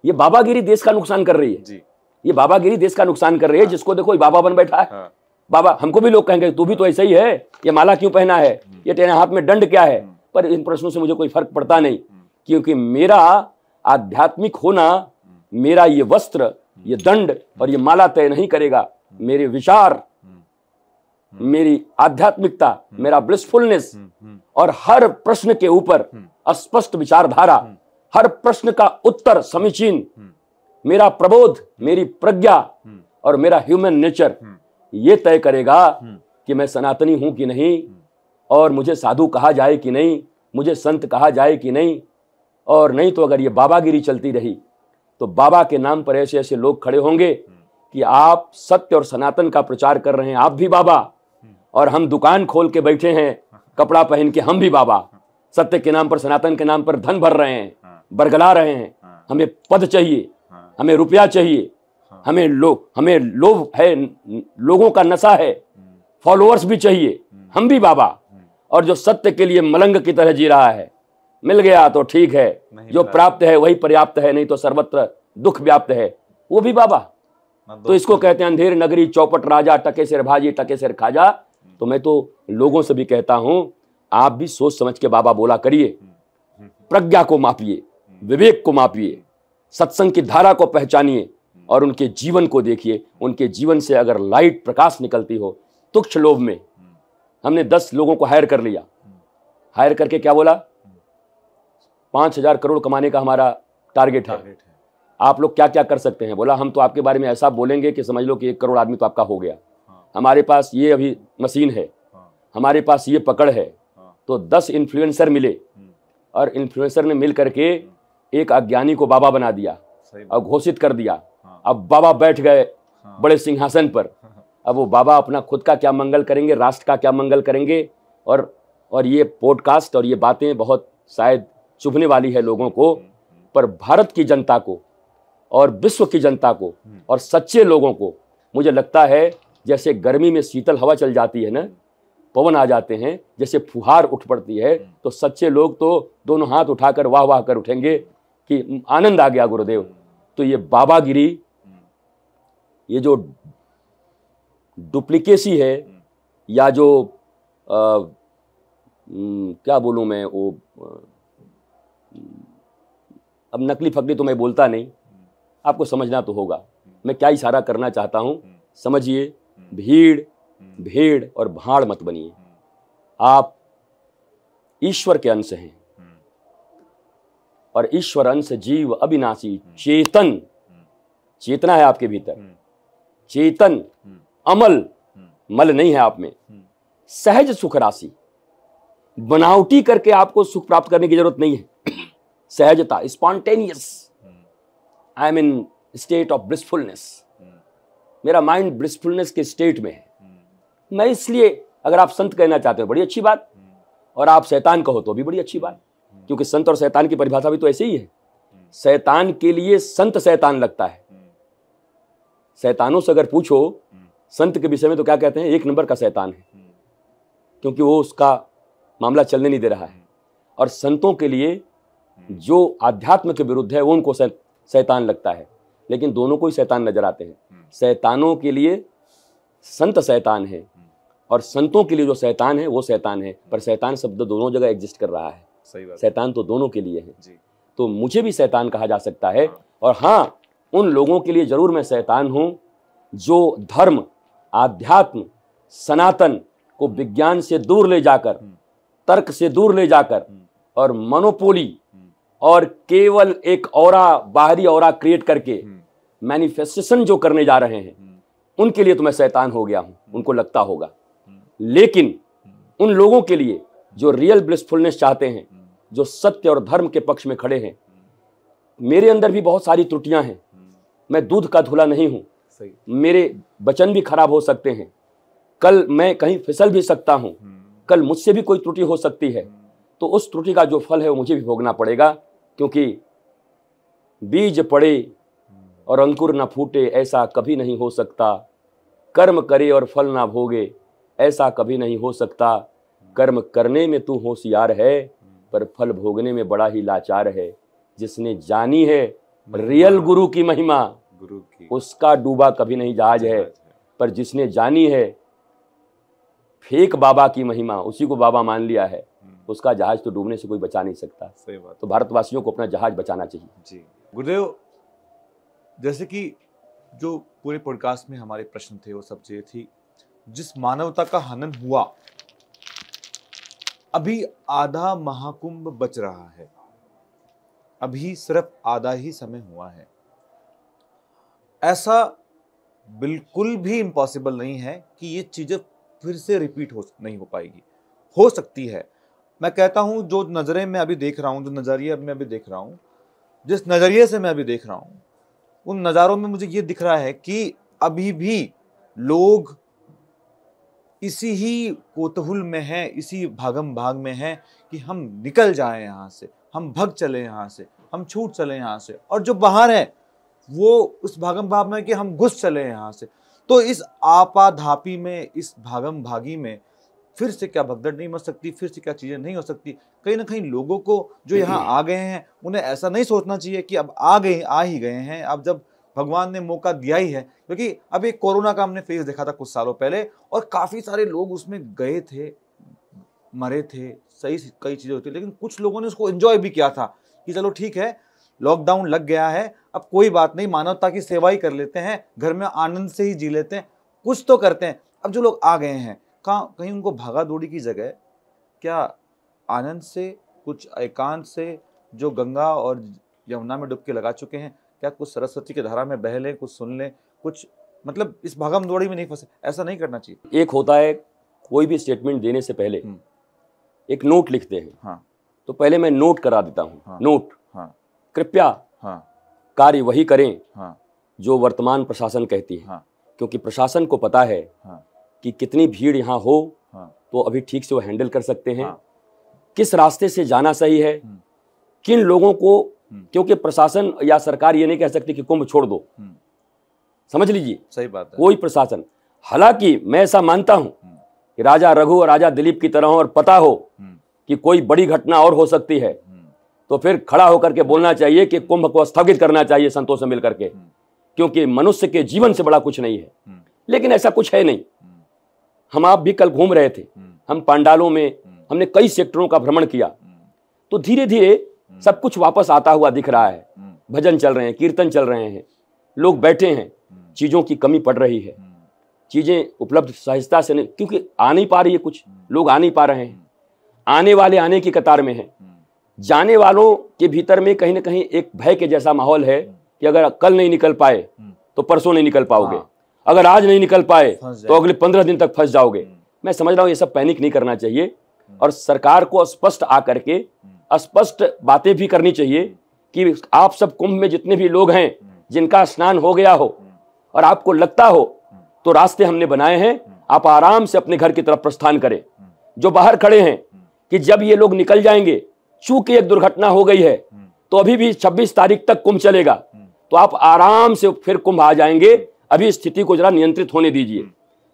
ये बाबागिरी देश का नुकसान कर रही है, ये बाबागिरी देश का नुकसान कर रही है। जिसको देखो बाबा बन बैठा है, बाबा। हमको भी लोग कहेंगे तू भी तो ऐसा ही है, ये माला क्यों पहना है, ये तेरे हाथ में दंड क्या है। पर इन प्रश्नों से मुझे कोई फर्क पड़ता नहीं, क्योंकि मेरा आध्यात्मिक होना, मेरा ये वस्त्र, ये दंड और ये माला तय नहीं करेगा। मेरे विचार, मेरी आध्यात्मिकता, मेरा ब्लिसफुलनेस और हर प्रश्न के ऊपर स्पष्ट विचारधारा, हर प्रश्न का उत्तर समीचीन, मेरा प्रबोध, मेरी प्रज्ञा और मेरा ह्यूमन नेचर ये तय करेगा कि मैं सनातनी हूं कि नहीं, और मुझे साधु कहा जाए कि नहीं, मुझे संत कहा जाए कि नहीं। और नहीं तो अगर ये बाबागिरी चलती रही तो बाबा के नाम पर ऐसे ऐसे लोग खड़े होंगे कि आप सत्य और सनातन का प्रचार कर रहे हैं, आप भी बाबा, और हम दुकान खोल के बैठे हैं कपड़ा पहन के, हम भी बाबा। सत्य के नाम पर, सनातन के नाम पर धन भर रहे हैं, बरगला रहे हैं। हमें पद चाहिए, हमें रुपया चाहिए, हमें लोभ है, लोगों का नशा है, फॉलोअर्स भी चाहिए, हम भी बाबा। और जो सत्य के लिए मलंग की तरह जी रहा है, मिल गया तो ठीक है, जो प्राप्त है वही पर्याप्त है, नहीं तो सर्वत्र दुख व्याप्त है, वो भी बाबा। तो इसको कहते हैं अंधेर नगरी चौपट राजा, टके सिर भाजी टके सिर खाजा। तो मैं तो लोगों से भी कहता हूं, आप भी सोच समझ के बाबा बोला करिए, प्रज्ञा को मापिए, विवेक को मापिए, सत्संग की धारा को पहचानिए और उनके जीवन को देखिए। उनके जीवन से अगर लाइट प्रकाश निकलती हो, तुच्छ लोभ में हमने 10 लोगों को हायर कर लिया, हायर करके क्या बोला, 5,000 करोड़ कमाने का हमारा टारगेट है, आप लोग क्या क्या कर सकते हैं। बोला हम तो आपके बारे में ऐसा बोलेंगे कि समझ लो कि 1 करोड़ आदमी तो आपका हो गया। हमारे पास ये अभी मशीन है, हमारे पास ये पकड़ है। तो 10 इन्फ्लुएंसर मिले और इन्फ्लुएंसर ने मिल करके एक अज्ञानी को बाबा बना दिया और घोषित कर दिया। अब बाबा बैठ गए बड़े सिंहासन पर। अब वो बाबा अपना खुद का क्या मंगल करेंगे, राष्ट्र का क्या मंगल करेंगे। और ये पॉडकास्ट और ये बातें बहुत शायद चुभने वाली है लोगों को, पर भारत की जनता को और विश्व की जनता को और सच्चे लोगों को मुझे लगता है जैसे गर्मी में शीतल हवा चल जाती है ना, पवन आ जाते हैं, जैसे फुहार उठ पड़ती है, तो सच्चे लोग तो दोनों हाथ उठाकर वाह वाह कर उठेंगे कि आनंद आ गया गुरुदेव। तो ये बाबागिरी, ये जो डुप्लीकेसी है, या जो क्या बोलूं मैं, वो अब नकली फकली तो मैं बोलता नहीं, आपको समझना तो होगा मैं क्या इशारा करना चाहता हूं। समझिए, भीड़ भेड़ और भाड़ मत बनिए। आप ईश्वर के अंश हैं और ईश्वर अंश जीव अविनाशी चेतन, चेतना है आपके भीतर, चेतन अमल, मल नहीं है आप में, सहज सुख राशि। बनावटी करके आपको सुख प्राप्त करने की जरूरत नहीं है। सहजता, spontaneous, I am in state of blissfulness, मेरा माइंड ब्लिसफुलनेस के स्टेट में है। मैं इसलिए, अगर आप संत कहना चाहते हो बड़ी अच्छी बात, और आप शैतान कहो तो भी बड़ी अच्छी बात। क्योंकि संत और शैतान की परिभाषा भी तो ऐसे ही है। शैतान के लिए संत शैतान लगता है। शैतानों से अगर पूछो संत के विषय में तो क्या कहते हैं, एक नंबर का शैतान है, क्योंकि वो उसका मामला चलने नहीं दे रहा है। और संतों के लिए जो अध्यात्म के विरुद्ध है वो उनको शैतान लगता है, लेकिन दोनों को ही शैतान नजर आते हैं। शैतानों के लिए संत शैतान है और संतों के लिए जो शैतान है वो शैतान है, पर शैतान शब्द दोनों जगह एग्जिस्ट कर रहा है। सही बात। शैतान तो दोनों के लिए है जी। तो मुझे भी शैतान कहा जा सकता है। और हाँ, उन लोगों के लिए जरूर मैं शैतान हूं जो धर्म, आध्यात्म, सनातन को विज्ञान से दूर ले जाकर, तर्क से दूर ले जाकर और मोनोपोली और केवल एक औरा, बाहरी औरा क्रिएट करके मैनिफेस्टेशन जो करने जा रहे हैं, उनके लिए तो मैं शैतान हो गया हूं, उनको लगता होगा। लेकिन उन लोगों के लिए जो रियल ब्लिसफुलनेस चाहते हैं, जो सत्य और धर्म के पक्ष में खड़े हैं, मेरे अंदर भी बहुत सारी त्रुटियां हैं। मैं दूध का धुला नहीं हूं, मेरे वचन भी खराब हो सकते हैं, कल मैं कहीं फिसल भी सकता हूं, कल मुझसे भी कोई त्रुटि हो सकती है। तो उस त्रुटि का जो फल है वो मुझे भी भोगना पड़ेगा, क्योंकि बीज पड़े और अंकुर न फूटे ऐसा कभी नहीं हो सकता। कर्म करे और फल ना भोगे ऐसा कभी नहीं हो सकता। कर्म करने में तू होशियार है, पर फल भोगने में बड़ा ही लाचार है। जिसने जानी है रियल गुरु की महिमा, गुरु की, उसका डूबा कभी नहीं जहाज है। पर जिसने जानी है फेक बाबा की महिमा, उसी को बाबा मान लिया है, उसका जहाज तो डूबने से कोई बचा नहीं सकता। सही बात। तो भारतवासियों को अपना जहाज बचाना चाहिए। जी गुरुदेव, जैसे कि जो पूरे पॉडकास्ट में हमारे प्रश्न थे वो सब चीजें थी, जिस मानवता का हनन हुआ, अभी आधा महाकुंभ बच रहा है, अभी सिर्फ आधा ही समय हुआ है। ऐसा बिल्कुल भी इम्पॉसिबल नहीं है कि ये चीजें फिर से रिपीट नहीं हो पाएगी। हो सकती है। मैं कहता हूं जो नजरें मैं अभी देख रहा हूं, जो नजरिए मैं अभी देख रहा हूं, जिस नजरिए से मैं अभी देख रहा हूं, उन नज़ारों में मुझे ये दिख रहा है कि अभी भी लोग इसी ही कोतहुल में हैं, इसी भागम भाग में हैं कि हम निकल जाएं यहाँ से, हम भग चले यहाँ से, हम छूट चले यहाँ से, और जो बाहर है वो उस भागम भाग में कि हम घुस चले यहाँ से। तो इस आपाधापी में, इस भागम भागी में फिर से क्या भगदड़ नहीं मच सकती, फिर से क्या चीज़ें नहीं हो सकती। कहीं ना कहीं लोगों को जो यहाँ आ गए हैं उन्हें ऐसा नहीं सोचना चाहिए कि अब आ ही गए हैं, अब जब भगवान ने मौका दिया ही है। क्योंकि अब एक कोरोना का हमने फेज देखा था कुछ सालों पहले, और काफ़ी सारे लोग उसमें गए थे, मरे थे, सही कई चीज़ें होती, लेकिन कुछ लोगों ने उसको एंजॉय भी किया था कि चलो ठीक है, लॉकडाउन लग गया है, अब कोई बात नहीं, मानवता की सेवा ही कर लेते हैं, घर में आनंद से ही जी लेते हैं, कुछ तो करते हैं। अब जो लोग आ गए हैं, कहीं उनको भागा दौड़ी की जगह क्या आनंद से, कुछ एकांत से, जो गंगा और यमुना में डुबकी लगा चुके हैं, क्या कुछ सरस्वती की धारा में बह लें, कुछ सुन लें, कुछ मतलब इस भागम दौड़ी में नहीं फंसे। ऐसा नहीं करना चाहिए। एक होता है कोई भी स्टेटमेंट देने से पहले एक नोट लिखते हैं। हाँ। तो पहले मैं नोट करा देता हूँ। हाँ। नोट। हाँ। कृपया कार्य वही करें जो वर्तमान प्रशासन कहती है। क्योंकि प्रशासन को पता है कि कितनी भीड़ यहाँ हो तो अभी ठीक से वो हैंडल कर सकते हैं, किस रास्ते से जाना सही है, किन लोगों को, क्योंकि प्रशासन या सरकार ये नहीं कह सकती कि कुंभ छोड़ दो, समझ लीजिए। सही बात है। कोई प्रशासन, हालांकि मैं ऐसा मानता हूं कि राजा रघु और राजा दिलीप की तरह हो और पता हो कि कोई बड़ी घटना और हो सकती है, तो फिर खड़ा होकर के बोलना चाहिए कि कुंभ को स्थगित करना चाहिए संतों से मिलकर के, क्योंकि मनुष्य के जीवन से बड़ा कुछ नहीं है। लेकिन ऐसा कुछ है नहीं। हम आप भी कल घूम रहे थे, हम पंडालों में, हमने कई सेक्टरों का भ्रमण किया, तो धीरे धीरे सब कुछ वापस आता हुआ दिख रहा है। भजन चल रहे हैं, कीर्तन चल रहे हैं, लोग बैठे हैं, चीजों की कमी पड़ रही है, चीजें उपलब्ध सहजता से नहीं, क्योंकि आ नहीं पा रही है, कुछ लोग आ नहीं पा रहे हैं, आने वाले आने की कतार में हैं, जाने वालों के भीतर में कहीं ना कहीं एक भय के जैसा माहौल है कि अगर कल नहीं निकल पाए तो परसों नहीं निकल पाओगे, अगर आज नहीं निकल पाए तो अगले 15 दिन तक फंस जाओगे। मैं समझ रहा हूं ये सब पैनिक नहीं करना चाहिए, और सरकार को स्पष्ट आकर के स्पष्ट बातें भी करनी चाहिए कि आप सब कुंभ में जितने भी लोग हैं जिनका स्नान हो गया हो और आपको लगता हो तो रास्ते हमने बनाए हैं, आप आराम से अपने घर की तरफ प्रस्थान करें। जो बाहर खड़े हैं कि जब ये लोग निकल जाएंगे चूक एक दुर्घटना हो गई है तो अभी भी 26 तारीख तक कुंभ चलेगा, तो आप आराम से फिर कुंभ आ जाएंगे, अभी स्थिति को जरा नियंत्रित होने दीजिए।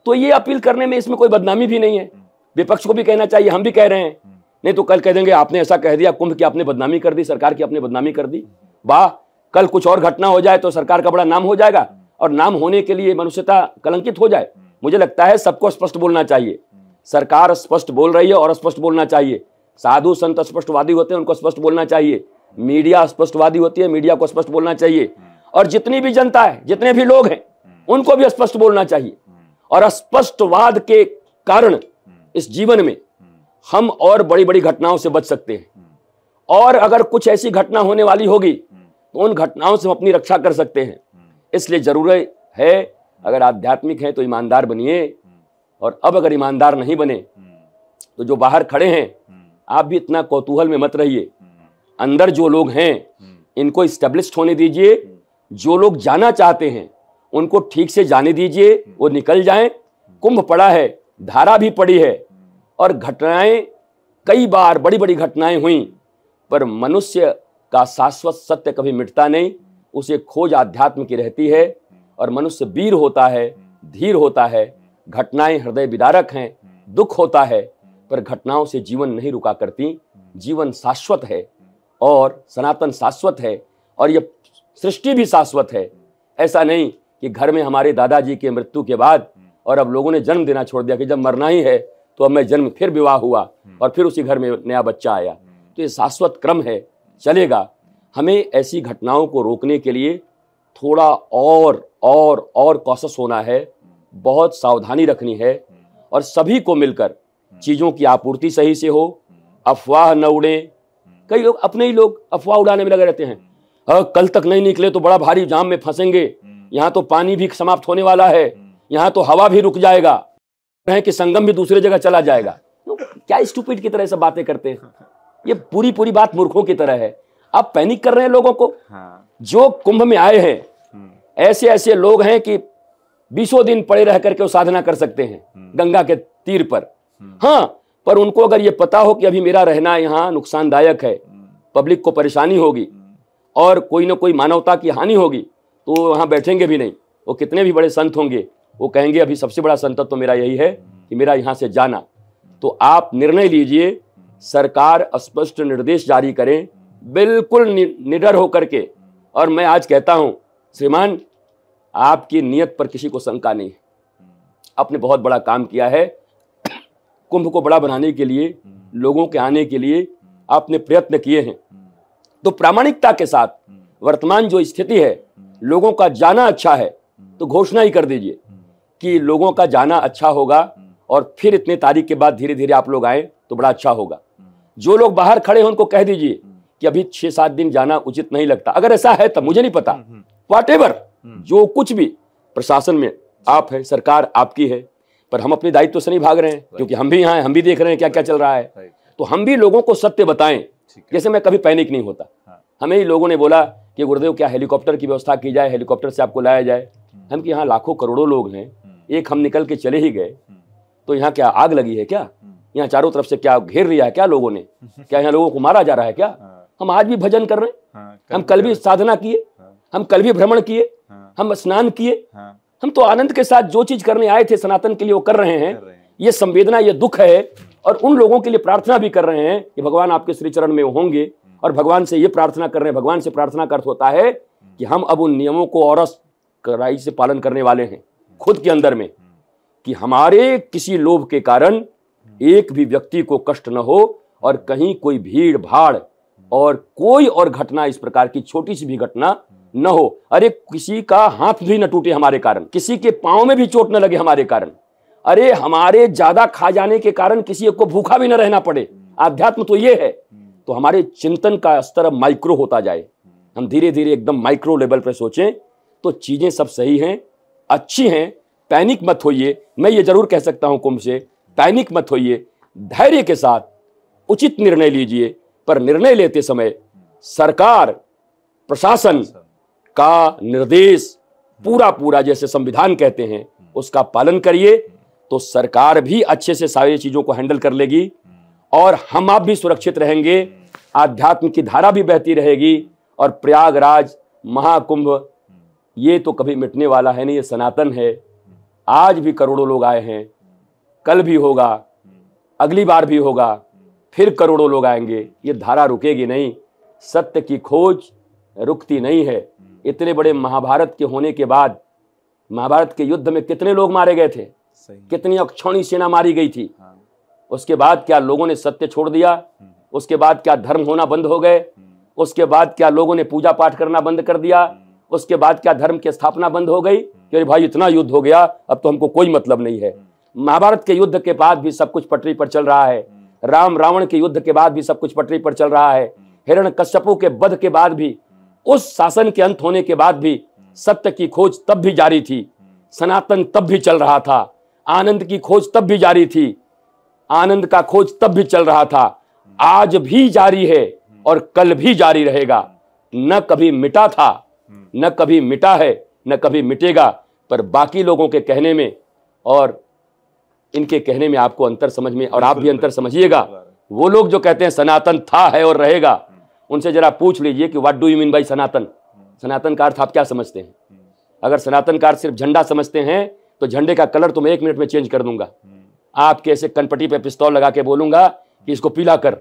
तो ये अपील करने में इसमें कोई बदनामी भी नहीं है, विपक्ष को भी कहना चाहिए, हम भी कह रहे हैं, नहीं तो कल कह देंगे आपने ऐसा कह दिया, कुंभ की आपने बदनामी कर दी, सरकार की आपने बदनामी कर दी। वाह, कल कुछ और घटना हो जाए तो सरकार का बड़ा नाम हो जाएगा, और नाम होने के लिए मनुष्यता कलंकित हो जाए। मुझे लगता है सबको स्पष्ट बोलना चाहिए, सरकार स्पष्ट बोल रही है और स्पष्ट बोलना चाहिए, साधु संत स्पष्टवादी होते हैं उनको स्पष्ट बोलना चाहिए, मीडिया स्पष्टवादी होती है मिडिया को स्पष्ट बोलना चाहिए, और जितनी भी जनता है, जितने भी लोग हैं उनको भी स्पष्ट बोलना चाहिए। और स्पष्टवाद के कारण इस जीवन में हम और बड़ी बड़ी घटनाओं से बच सकते हैं, और अगर कुछ ऐसी घटना होने वाली होगी तो उन घटनाओं से हम अपनी रक्षा कर सकते हैं। इसलिए जरूरी है, अगर आध्यात्मिक है तो ईमानदार बनिए, और अब अगर ईमानदार नहीं बने तो जो बाहर खड़े हैं आप भी इतना कौतूहल में मत रहिए, अंदर जो लोग हैं इनको इस्टेब्लिश्ड होने दीजिए, जो लोग जाना चाहते हैं उनको ठीक से जाने दीजिए, वो निकल जाएं। कुंभ पड़ा है, धारा भी पड़ी है, और घटनाएं कई बार बड़ी बड़ी घटनाएं हुई, पर मनुष्य का शाश्वत सत्य कभी मिटता नहीं, उसे खोज आध्यात्म की रहती है, और मनुष्य वीर होता है, धीर होता है। घटनाएं हृदय विदारक हैं, दुख होता है, पर घटनाओं से जीवन नहीं रुका करती। जीवन शाश्वत है और सनातन शाश्वत है, और यह सृष्टि भी शाश्वत है। ऐसा नहीं कि घर में हमारे दादाजी के मृत्यु के बाद और अब लोगों ने जन्म देना छोड़ दिया कि जब मरना ही है तो अब मैं जन्म, फिर विवाह हुआ और फिर उसी घर में नया बच्चा आया, तो ये शाश्वत क्रम है, चलेगा। हमें ऐसी घटनाओं को रोकने के लिए थोड़ा और कॉशस होना है, बहुत सावधानी रखनी है, और सभी को मिलकर चीज़ों की आपूर्ति सही से हो, अफवाह न उड़े। कई लोग, अपने ही लोग अफवाह उड़ाने में लगे रहते हैं, कल तक नहीं निकले तो बड़ा भारी जाम में फंसेंगे, यहाँ तो पानी भी समाप्त होने वाला है, यहाँ तो हवा भी रुक जाएगा, है कि संगम भी दूसरी जगह चला जाएगा। तो क्या स्टूपिड की तरह सब बातें करते हैं, ये पूरी बात मूर्खों की तरह है। आप पैनिक कर रहे हैं लोगों को। जो कुंभ में आए हैं ऐसे ऐसे लोग हैं कि 20 दिन पड़े रह करके वो साधना कर सकते हैं गंगा के तीर पर। हाँ, पर उनको अगर ये पता हो कि अभी मेरा रहना यहाँ नुकसानदायक है, पब्लिक को परेशानी होगी और कोई ना कोई मानवता की हानि होगी, तो वहाँ बैठेंगे भी नहीं। वो कितने भी बड़े संत होंगे, वो कहेंगे अभी सबसे बड़ा संत तो मेरा यही है कि मेरा यहाँ से जाना। तो आप निर्णय लीजिए, सरकार स्पष्ट निर्देश जारी करें, बिल्कुल निडर होकर के। और मैं आज कहता हूँ श्रीमान, आपकी नियत पर किसी को शंका नहीं है, आपने बहुत बड़ा काम किया है। कुंभ को बड़ा बनाने के लिए, लोगों के आने के लिए आपने प्रयत्न किए हैं, तो प्रामाणिकता के साथ वर्तमान जो स्थिति है, लोगों का जाना अच्छा है तो घोषणा ही कर दीजिए कि लोगों का जाना अच्छा होगा, और फिर इतने तारीख के बाद धीरे धीरे आप लोग आए तो बड़ा अच्छा होगा। जो लोग बाहर खड़े हैं उनको कह दीजिए कि अभी 6-7 दिन जाना उचित नहीं लगता। अगर ऐसा है तब मुझे नहीं पता, व्हाटएवर, जो कुछ भी प्रशासन में आप है, सरकार आपकी है, पर हम अपने दायित्व से नहीं भाग रहे हैं, क्योंकि हम भी यहाँ हैं, हम भी देख रहे हैं क्या क्या चल रहा है। तो हम भी लोगों को सत्य बताएं। जैसे मैं कभी पैनिक नहीं होता, हमें ही लोगों ने बोला कि गुरुदेव क्या हेलीकॉप्टर की व्यवस्था की जाए, हेलीकॉप्टर से आपको लाया जाए। हम कि यहाँ लाखों करोड़ों लोग हैं, एक हम निकल के चले ही गए तो यहाँ क्या आग लगी है क्या? यहाँ चारों तरफ से क्या घेर लिया है क्या लोगों ने? क्या यहाँ लोगों को मारा जा रहा है क्या? हम आज भी भजन कर रहे हैं, हम कल भी साधना किए, हम कल भी भ्रमण किए, हम स्नान किए, हम तो आनंद के साथ जो चीज करने आए थे सनातन के लिए वो कर रहे हैं। ये संवेदना, ये दुख है, और उन लोगों के लिए प्रार्थना भी कर रहे हैं कि भगवान आपके श्री चरण में होंगे, और भगवान से ये प्रार्थना कर रहे हैं। भगवान से प्रार्थना का अर्थ होता है कि हम अब उन नियमों को और कड़ाई से पालन करने वाले हैं खुद के अंदर में, कि हमारे किसी लोभ के कारण एक भी व्यक्ति को कष्ट न हो, और कहीं कोई भीड़ भाड़ और कोई और घटना, इस प्रकार की छोटी सी भी घटना न हो। अरे किसी का हाथ भी न टूटे हमारे कारण, किसी के पांव में भी चोट न लगे हमारे कारण, अरे हमारे ज्यादा खा जाने के कारण किसी को भूखा भी न रहना पड़े। आध्यात्म तो ये है। तो हमारे चिंतन का स्तर अब माइक्रो होता जाए, हम धीरे धीरे एकदम माइक्रो लेवल पर सोचें तो चीजें सब सही हैं, अच्छी हैं। पैनिक मत होइए, मैं ये जरूर कह सकता हूं कुंभ से, पैनिक मत होइए, धैर्य के साथ उचित निर्णय लीजिए, पर निर्णय लेते समय सरकार, प्रशासन का निर्देश पूरा जैसे संविधान कहते हैं उसका पालन करिए, तो सरकार भी अच्छे से सारी चीजों को हैंडल कर लेगी, और हम आप भी सुरक्षित रहेंगे। आध्यात्म की धारा भी बहती रहेगी और प्रयागराज महाकुंभ ये तो कभी मिटने वाला है नहीं, ये सनातन है। आज भी करोड़ों लोग आए हैं, कल भी होगा, अगली बार भी होगा, फिर करोड़ों लोग आएंगे, ये धारा रुकेगी नहीं। सत्य की खोज रुकती नहीं है। इतने बड़े महाभारत के होने के बाद, महाभारत के युद्ध में कितने लोग मारे गए थे, कितनी अक्षौणी सेना मारी गई थी। उसके बाद क्या लोगों ने सत्य छोड़ दिया? उसके बाद क्या धर्म होना बंद हो गए? उसके बाद क्या लोगों ने पूजा पाठ करना बंद कर दिया? उसके बाद क्या धर्म की स्थापना बंद हो गई कि अरे भाई इतना युद्ध हो गया, अब तो हमको कोई मतलब नहीं है? महाभारत के युद्ध के बाद भी सब कुछ पटरी पर चल रहा है। राम रावण के युद्ध के बाद भी सब कुछ पटरी पर चल रहा है। हिरण्यकश्यपु के वध के बाद भी, उस शासन के अंत होने के बाद भी सत्य की खोज तब भी जारी थी। सनातन तब भी चल रहा था। आनंद की खोज तब भी जारी थी। आनंद का खोज तब भी चल रहा था। आज भी जारी है और कल भी जारी रहेगा। न कभी मिटा था, न कभी मिटा है, न कभी मिटेगा। पर बाकी लोगों के कहने में और इनके कहने में आपको अंतर समझ में, और आप भी अंतर समझिएगा। वो लोग जो कहते हैं सनातन था, है और रहेगा, उनसे जरा पूछ लीजिए कि what do you mean by Sanatan. सनातन का अर्थ आप क्या समझते हैं? अगर सनातन का अर्थ सिर्फ झंडा समझते हैं तो झंडे का कलर तो मैं 1 मिनट में चेंज कर दूंगा। आपके ऐसे कनपट्टी पे पिस्तौल लगा के बोलूंगा कि इसको पीला कर,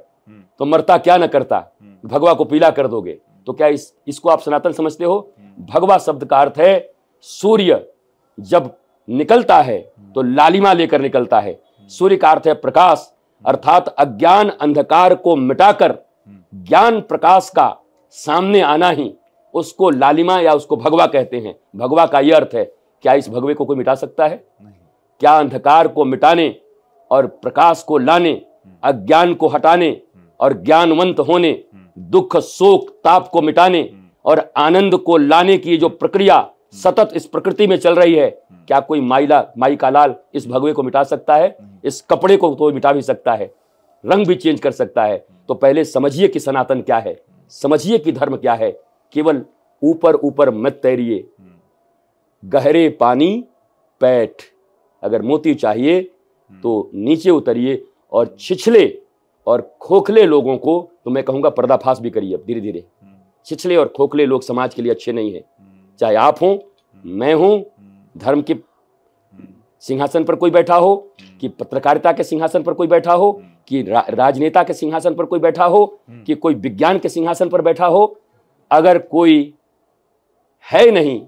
तो मरता क्या न करता, भगवा को पीला कर दोगे। तो क्या इसको आप सनातन समझते हो? भगवा शब्द का अर्थ है सूर्य जब निकलता है तो लालिमा लेकर निकलता है। सूर्य का अर्थ है प्रकाश, अर्थात अज्ञान अंधकार को मिटाकर ज्ञान प्रकाश का सामने आना ही उसको लालिमा या उसको भगवा कहते हैं। भगवा का यह अर्थ है। क्या इस भगवे को कोई मिटा सकता है? नहीं। क्या अंधकार को मिटाने और प्रकाश को लाने, अज्ञान को हटाने और ज्ञानवंत होने, दुख शोक ताप को मिटाने और आनंद को लाने की जो प्रक्रिया सतत इस प्रकृति में चल रही है, क्या कोई माई का लाल इस भगवे को मिटा सकता है? इस कपड़े को तो मिटा भी सकता है, रंग भी चेंज कर सकता है। तो पहले समझिए कि सनातन क्या है, समझिए कि धर्म क्या है। केवल ऊपर ऊपर मत तैरिए, गहरे पानी पैठ। अगर मोती चाहिए तो नीचे उतरिए और छिछले और खोखले लोगों को तो मैं कहूंगा पर्दाफाश भी करिए। अब धीरे धीरे छिछले और खोखले लोग समाज के लिए अच्छे नहीं है। चाहे आप हों, मैं हूं, धर्म के सिंहासन पर कोई बैठा हो, कि पत्रकारिता के सिंहासन पर कोई बैठा हो, कि राजनेता के सिंहासन पर कोई बैठा हो, कि कोई विज्ञान के सिंहासन पर बैठा हो, अगर कोई है नहीं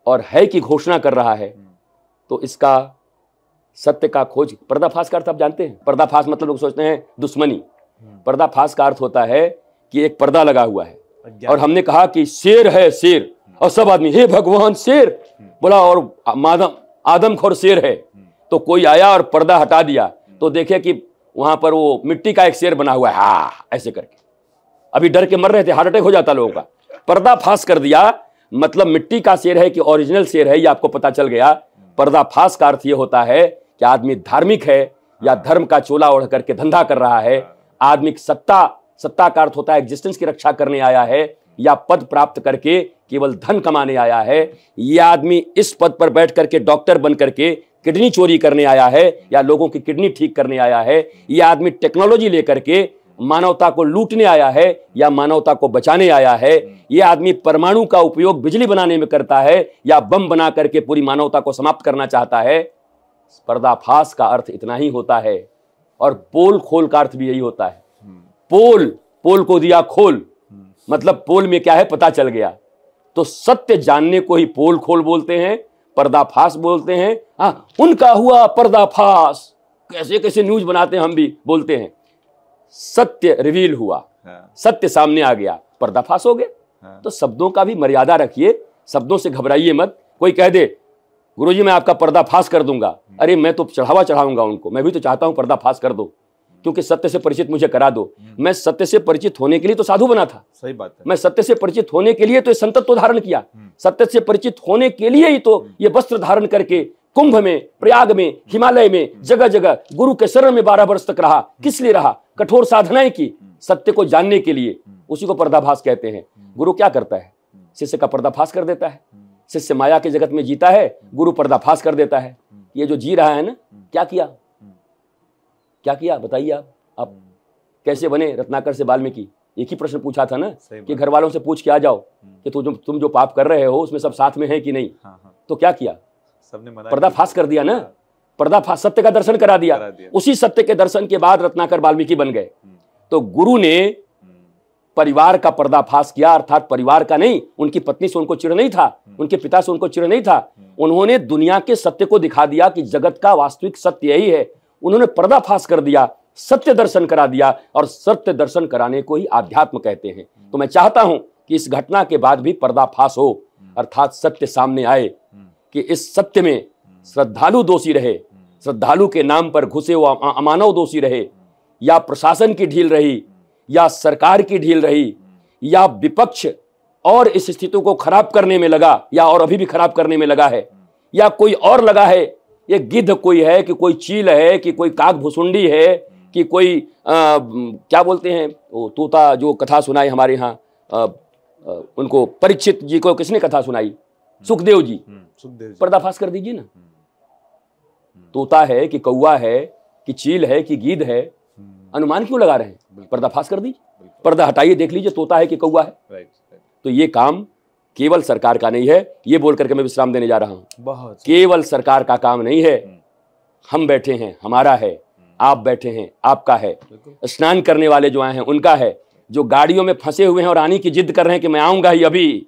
और है की घोषणा कर रहा है तो इसका सत्य का खोज। पर्दाफाश का अर्थ आप जानते हैं? पर्दाफाश मतलब लोग सोचते हैं दुश्मनी। पर्दाफाश का अर्थ होता है कि एक पर्दा लगा हुआ है और हमने कहा कि शेर है शेर, और सब आदमी हे भगवान शेर बोला और आदमखोर शेर है। तो कोई आया और पर्दा हटा दिया तो देखे कि वहां पर वो मिट्टी का एक शेर बना हुआ है, हा ऐसे करके। अभी डर के मर रहे थे, हार्ट अटैक हो जाता लोगों का। पर्दाफाश कर दिया मतलब मिट्टी का शेर है कि ओरिजिनल शेर है, ये आपको पता चल गया। पर्दाफाश का अर्थ ये होता है कि आदमी धार्मिक है या धर्म का चोला ओढ़ करके धंधा कर रहा है। आदमी सत्ता का अर्थ होता है एग्जिस्टेंस की रक्षा करने आया है या पद प्राप्त करके केवल धन कमाने आया है। यह आदमी इस पद पर बैठ करके डॉक्टर बन करके किडनी चोरी करने आया है या लोगों की किडनी ठीक करने आया है। यह आदमी टेक्नोलॉजी लेकर के मानवता को लूटने आया है या मानवता को बचाने आया है। यह आदमी परमाणु का उपयोग बिजली बनाने में करता है या बम बना करके पूरी मानवता को समाप्त करना चाहता है। पर्दाफाश का अर्थ इतना ही होता है। और पोल खोल का अर्थ भी यही होता है। पोल को दिया खोल, मतलब पोल में क्या है पता चल गया। तो सत्य जानने को ही पोल खोल बोलते हैं, पर्दाफाश बोलते हैं। हाँ, उनका हुआ पर्दाफाश, कैसे कैसे न्यूज बनाते हैं, हम भी बोलते हैं। सत्य रिवील हुआ, सत्य सामने आ गया, पर्दाफाश हो गया। तो शब्दों का भी मर्यादा रखिए, शब्दों से घबराइए मत। कोई कह दे गुरुजी मैं आपका पर्दाफाश कर दूंगा, अरे मैं तो चढ़ावा चढ़ाऊंगा उनको, मैं भी तो चाहता हूं पर्दाफाश कर दो, क्योंकि सत्य से परिचित मुझे करा दो। मैं सत्य से परिचित होने के लिए तो साधु बना था। सही बात है। मैं सत्य से परिचित होने के लिए तो संतत्व धारण किया। सत्य से परिचित होने के लिए ही तो ये वस्त्र धारण करके कुंभ में, प्रयाग में, हिमालय में, जगह जगह गुरु के शरण में 12 वर्ष तक रहा। किस लिए रहा? कठोर साधनाएं की, सत्य को जानने के लिए। उसी को पर्दाफाश कहते हैं। गुरु क्या करता है? शिष्य का पर्दाफाश कर देता है। शिष्य माया के जगत में जीता है, गुरु पर्दाफाश कर देता है। ये जो जी रहा है ना, क्या किया, क्या किया बताइए आप? कैसे बने रत्नाकर से वाल्मीकि? एक ही प्रश्न पूछा था ना सही कि बात। घर वालों से पूछ के आ जाओ कि तुम जो पाप कर रहे हो उसमें सब साथ में है कि नहीं। हाँ हाँ, तो क्या किया? सबने मना पर्दाफाश किया। कर दिया ना, पर्दाफाश, सत्य का दर्शन करा दिया। करा दिया। उसी सत्य के दर्शन के बाद रत्नाकर वाल्मीकि बन गए। हम्म, तो गुरु ने परिवार का पर्दाफाश किया, अर्थात परिवार का नहीं, उनकी पत्नी से उनको चिढ़ नहीं था, उनके पिता से उनको चिढ़ नहीं था। उन्होंने दुनिया के सत्य को दिखा दिया कि जगत का वास्तविक सत्य यही है। उन्होंने पर्दाफाश कर दिया, सत्य दर्शन करा दिया, और सत्य दर्शन कराने को ही आध्यात्म कहते हैं। तो मैं चाहता हूं कि इस घटना के बाद भी पर्दाफाश हो, अर्थात सत्य सामने आए कि इस सत्य में श्रद्धालु दोषी रहे, श्रद्धालु के नाम पर घुसे हुआ अमानव दोषी रहे, या प्रशासन की ढील रही, या सरकार की ढील रही, या विपक्ष और इस स्थिति को खराब करने में लगा, या और अभी भी खराब करने में लगा है, या कोई और लगा है, ये गिद्ध कोई है कि कोई चील है कि कोई काग भुसुंडी है कि कोई क्या बोलते हैं वो तोता जो कथा सुनाई हमारे यहाँ, उनको परीक्षित जी को किसने कथा सुनाई? सुखदेव जी। सुखदेव जी। पर्दाफाश कर दीजिए ना। तोता है कि कौवा है कि चील है कि गीद है, अनुमान क्यों लगा रहे हैं? पर्दाफाश कर दीजिए, पर्दा हटाइए, देख लीजिए तोता है कि कौवा है। राइट। तो ये काम केवल सरकार का नहीं है, ये बोल करके मैं विश्राम देने जा रहा हूं। बहुत केवल सरकार का काम नहीं है, हम बैठे हैं हमारा है, आप बैठे हैं आपका है, स्नान करने वाले जो आए हैं उनका है, जो गाड़ियों में फंसे हुए हैं और आने की जिद कर रहे हैं कि मैं आऊंगा ही अभी,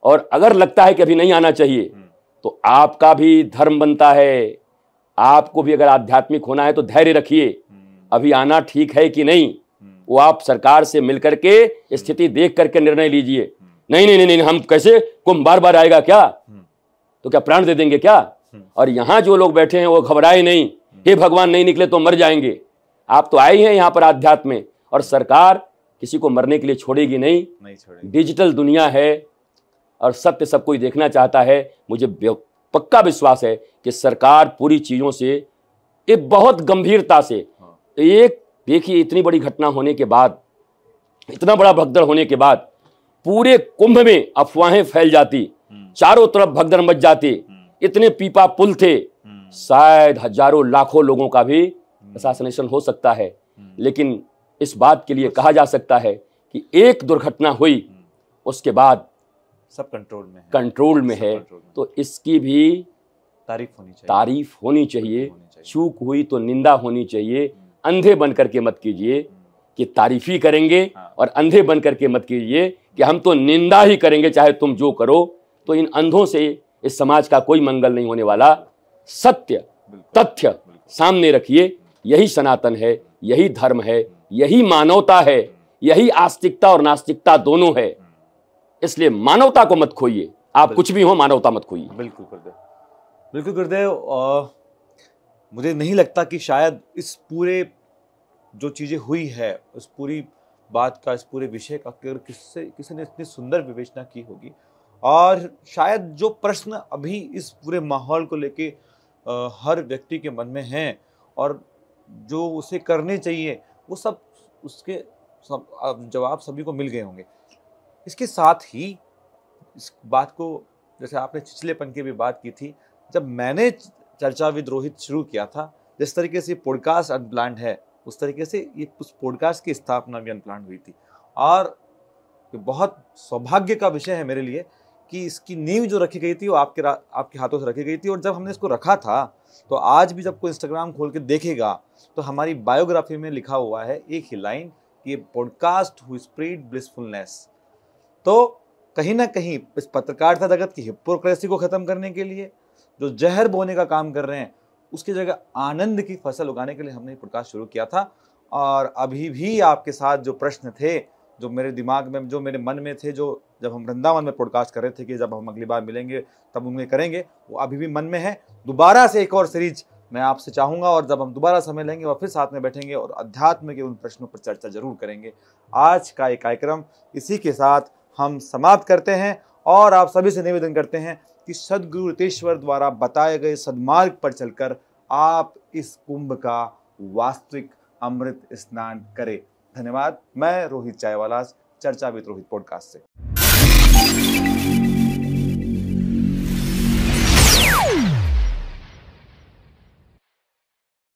और अगर लगता है कि अभी नहीं आना चाहिए, तो आपका भी धर्म बनता है। आपको भी अगर आध्यात्मिक होना है तो धैर्य रखिए, अभी आना ठीक है कि नहीं, वो आप सरकार से मिलकर के स्थिति देख करके निर्णय लीजिए। नहीं नहीं नहीं, हम कैसे, कुंभ बार बार आएगा क्या? तो क्या प्राण दे देंगे क्या? और यहां जो लोग बैठे हैं वो घबराए नहीं, हे भगवान नहीं निकले तो मर जाएंगे। आप तो आए हैं यहां पर आध्यात्म में, और सरकार किसी को मरने के लिए छोड़ेगी नहीं छोड़ेगी। डिजिटल दुनिया है और सत्य सब कोई देखना चाहता है। मुझे पक्का विश्वास है कि सरकार पूरी चीजों से एक बहुत गंभीरता से, एक देखिए इतनी बड़ी घटना होने के बाद, इतना बड़ा भगदड़ होने के बाद पूरे कुंभ में अफवाहें फैल जाती, चारों तरफ भगदड़ मच जाती, इतने पीपा पुल थे, शायद हजारों लाखों लोगों का भी असैसिनेशन हो सकता है। लेकिन इस बात के लिए कहा जा सकता है कि एक दुर्घटना हुई, उसके बाद सब कंट्रोल में है। तो इसकी भी तारीफ होनी चाहिए। चूक हुई तो निंदा होनी चाहिए। अंधे बन करके मत कीजिए कि तारीफ ही करेंगे, और अंधे बन करके मत कीजिए कि हम तो निंदा ही करेंगे चाहे तुम जो करो। तो इन अंधों से इस समाज का कोई मंगल नहीं होने वाला। सत्य तथ्य सामने रखिए, यही सनातन है, यही धर्म है, यही मानवता है, यही आस्तिकता और नास्तिकता दोनों है। इसलिए मानवता को मत खोइए, आप कुछ भी हो मानवता मत खोइए। बिल्कुल गुरुदेव, बिल्कुल गुरुदेव। मुझे नहीं लगता कि शायद इस पूरे जो चीजें हुई है, उस पूरी बात का, इस पूरे विषय का अगर किसी ने इतनी सुंदर विवेचना की होगी, और शायद जो प्रश्न अभी इस पूरे माहौल को लेके हर व्यक्ति के मन में हैं और जो उसे करने चाहिए, वो सब उसके सब जवाब सभी को मिल गए होंगे। इसके साथ ही इस बात को, जैसे आपने चिचलेपन की भी बात की थी, जब मैंने चर्चा विद रोहित शुरू किया था, जिस तरीके से पॉडकास्ट अनप्लान्ड है, उस तरीके से ये उस पॉडकास्ट की स्थापना भी अनप्लान्ड हुई थी। और ये बहुत सौभाग्य का विषय है मेरे लिए कि इसकी नींव जो रखी गई थी वो आपके हाथों से रखी गई थी। और जब हमने इसको रखा था, तो आज भी जब कोई इंस्टाग्राम खोल के देखेगा तो हमारी बायोग्राफी में लिखा हुआ है एक ही लाइन कि ये पॉडकास्ट हु स्प्रेड ब्लिसफुलनेस। तो कहीं ना कहीं इस पत्रकारिता जगत की हिपोक्रेसी को खत्म करने के लिए, जो जहर बोने का काम कर रहे हैं, उसकी जगह आनंद की फसल उगाने के लिए हमने पॉडकास्ट शुरू किया था। और अभी भी आपके साथ जो प्रश्न थे, जो मेरे दिमाग में, जो मेरे मन में थे, जो जब हम वृंदावन में पॉडकास्ट कर रहे थे कि जब हम अगली बार मिलेंगे तब उनमें करेंगे, वो अभी भी मन में है। दोबारा से एक और सीरीज मैं आपसे चाहूँगा, और जब हम दोबारा समय लेंगे और फिर साथ में बैठेंगे और अध्यात्म के उन प्रश्नों पर चर्चा जरूर करेंगे। आज का ये कार्यक्रम इसी के साथ हम समाप्त करते हैं, और आप सभी से निवेदन करते हैं कि सद्गुरु रितेश्वर द्वारा बताए गए सद्मार्ग पर चलकर आप इस कुंभ का वास्तविक अमृत स्नान करें। धन्यवाद। मैं रोहित चायवाला, चर्चा विद रोहित पॉडकास्ट से।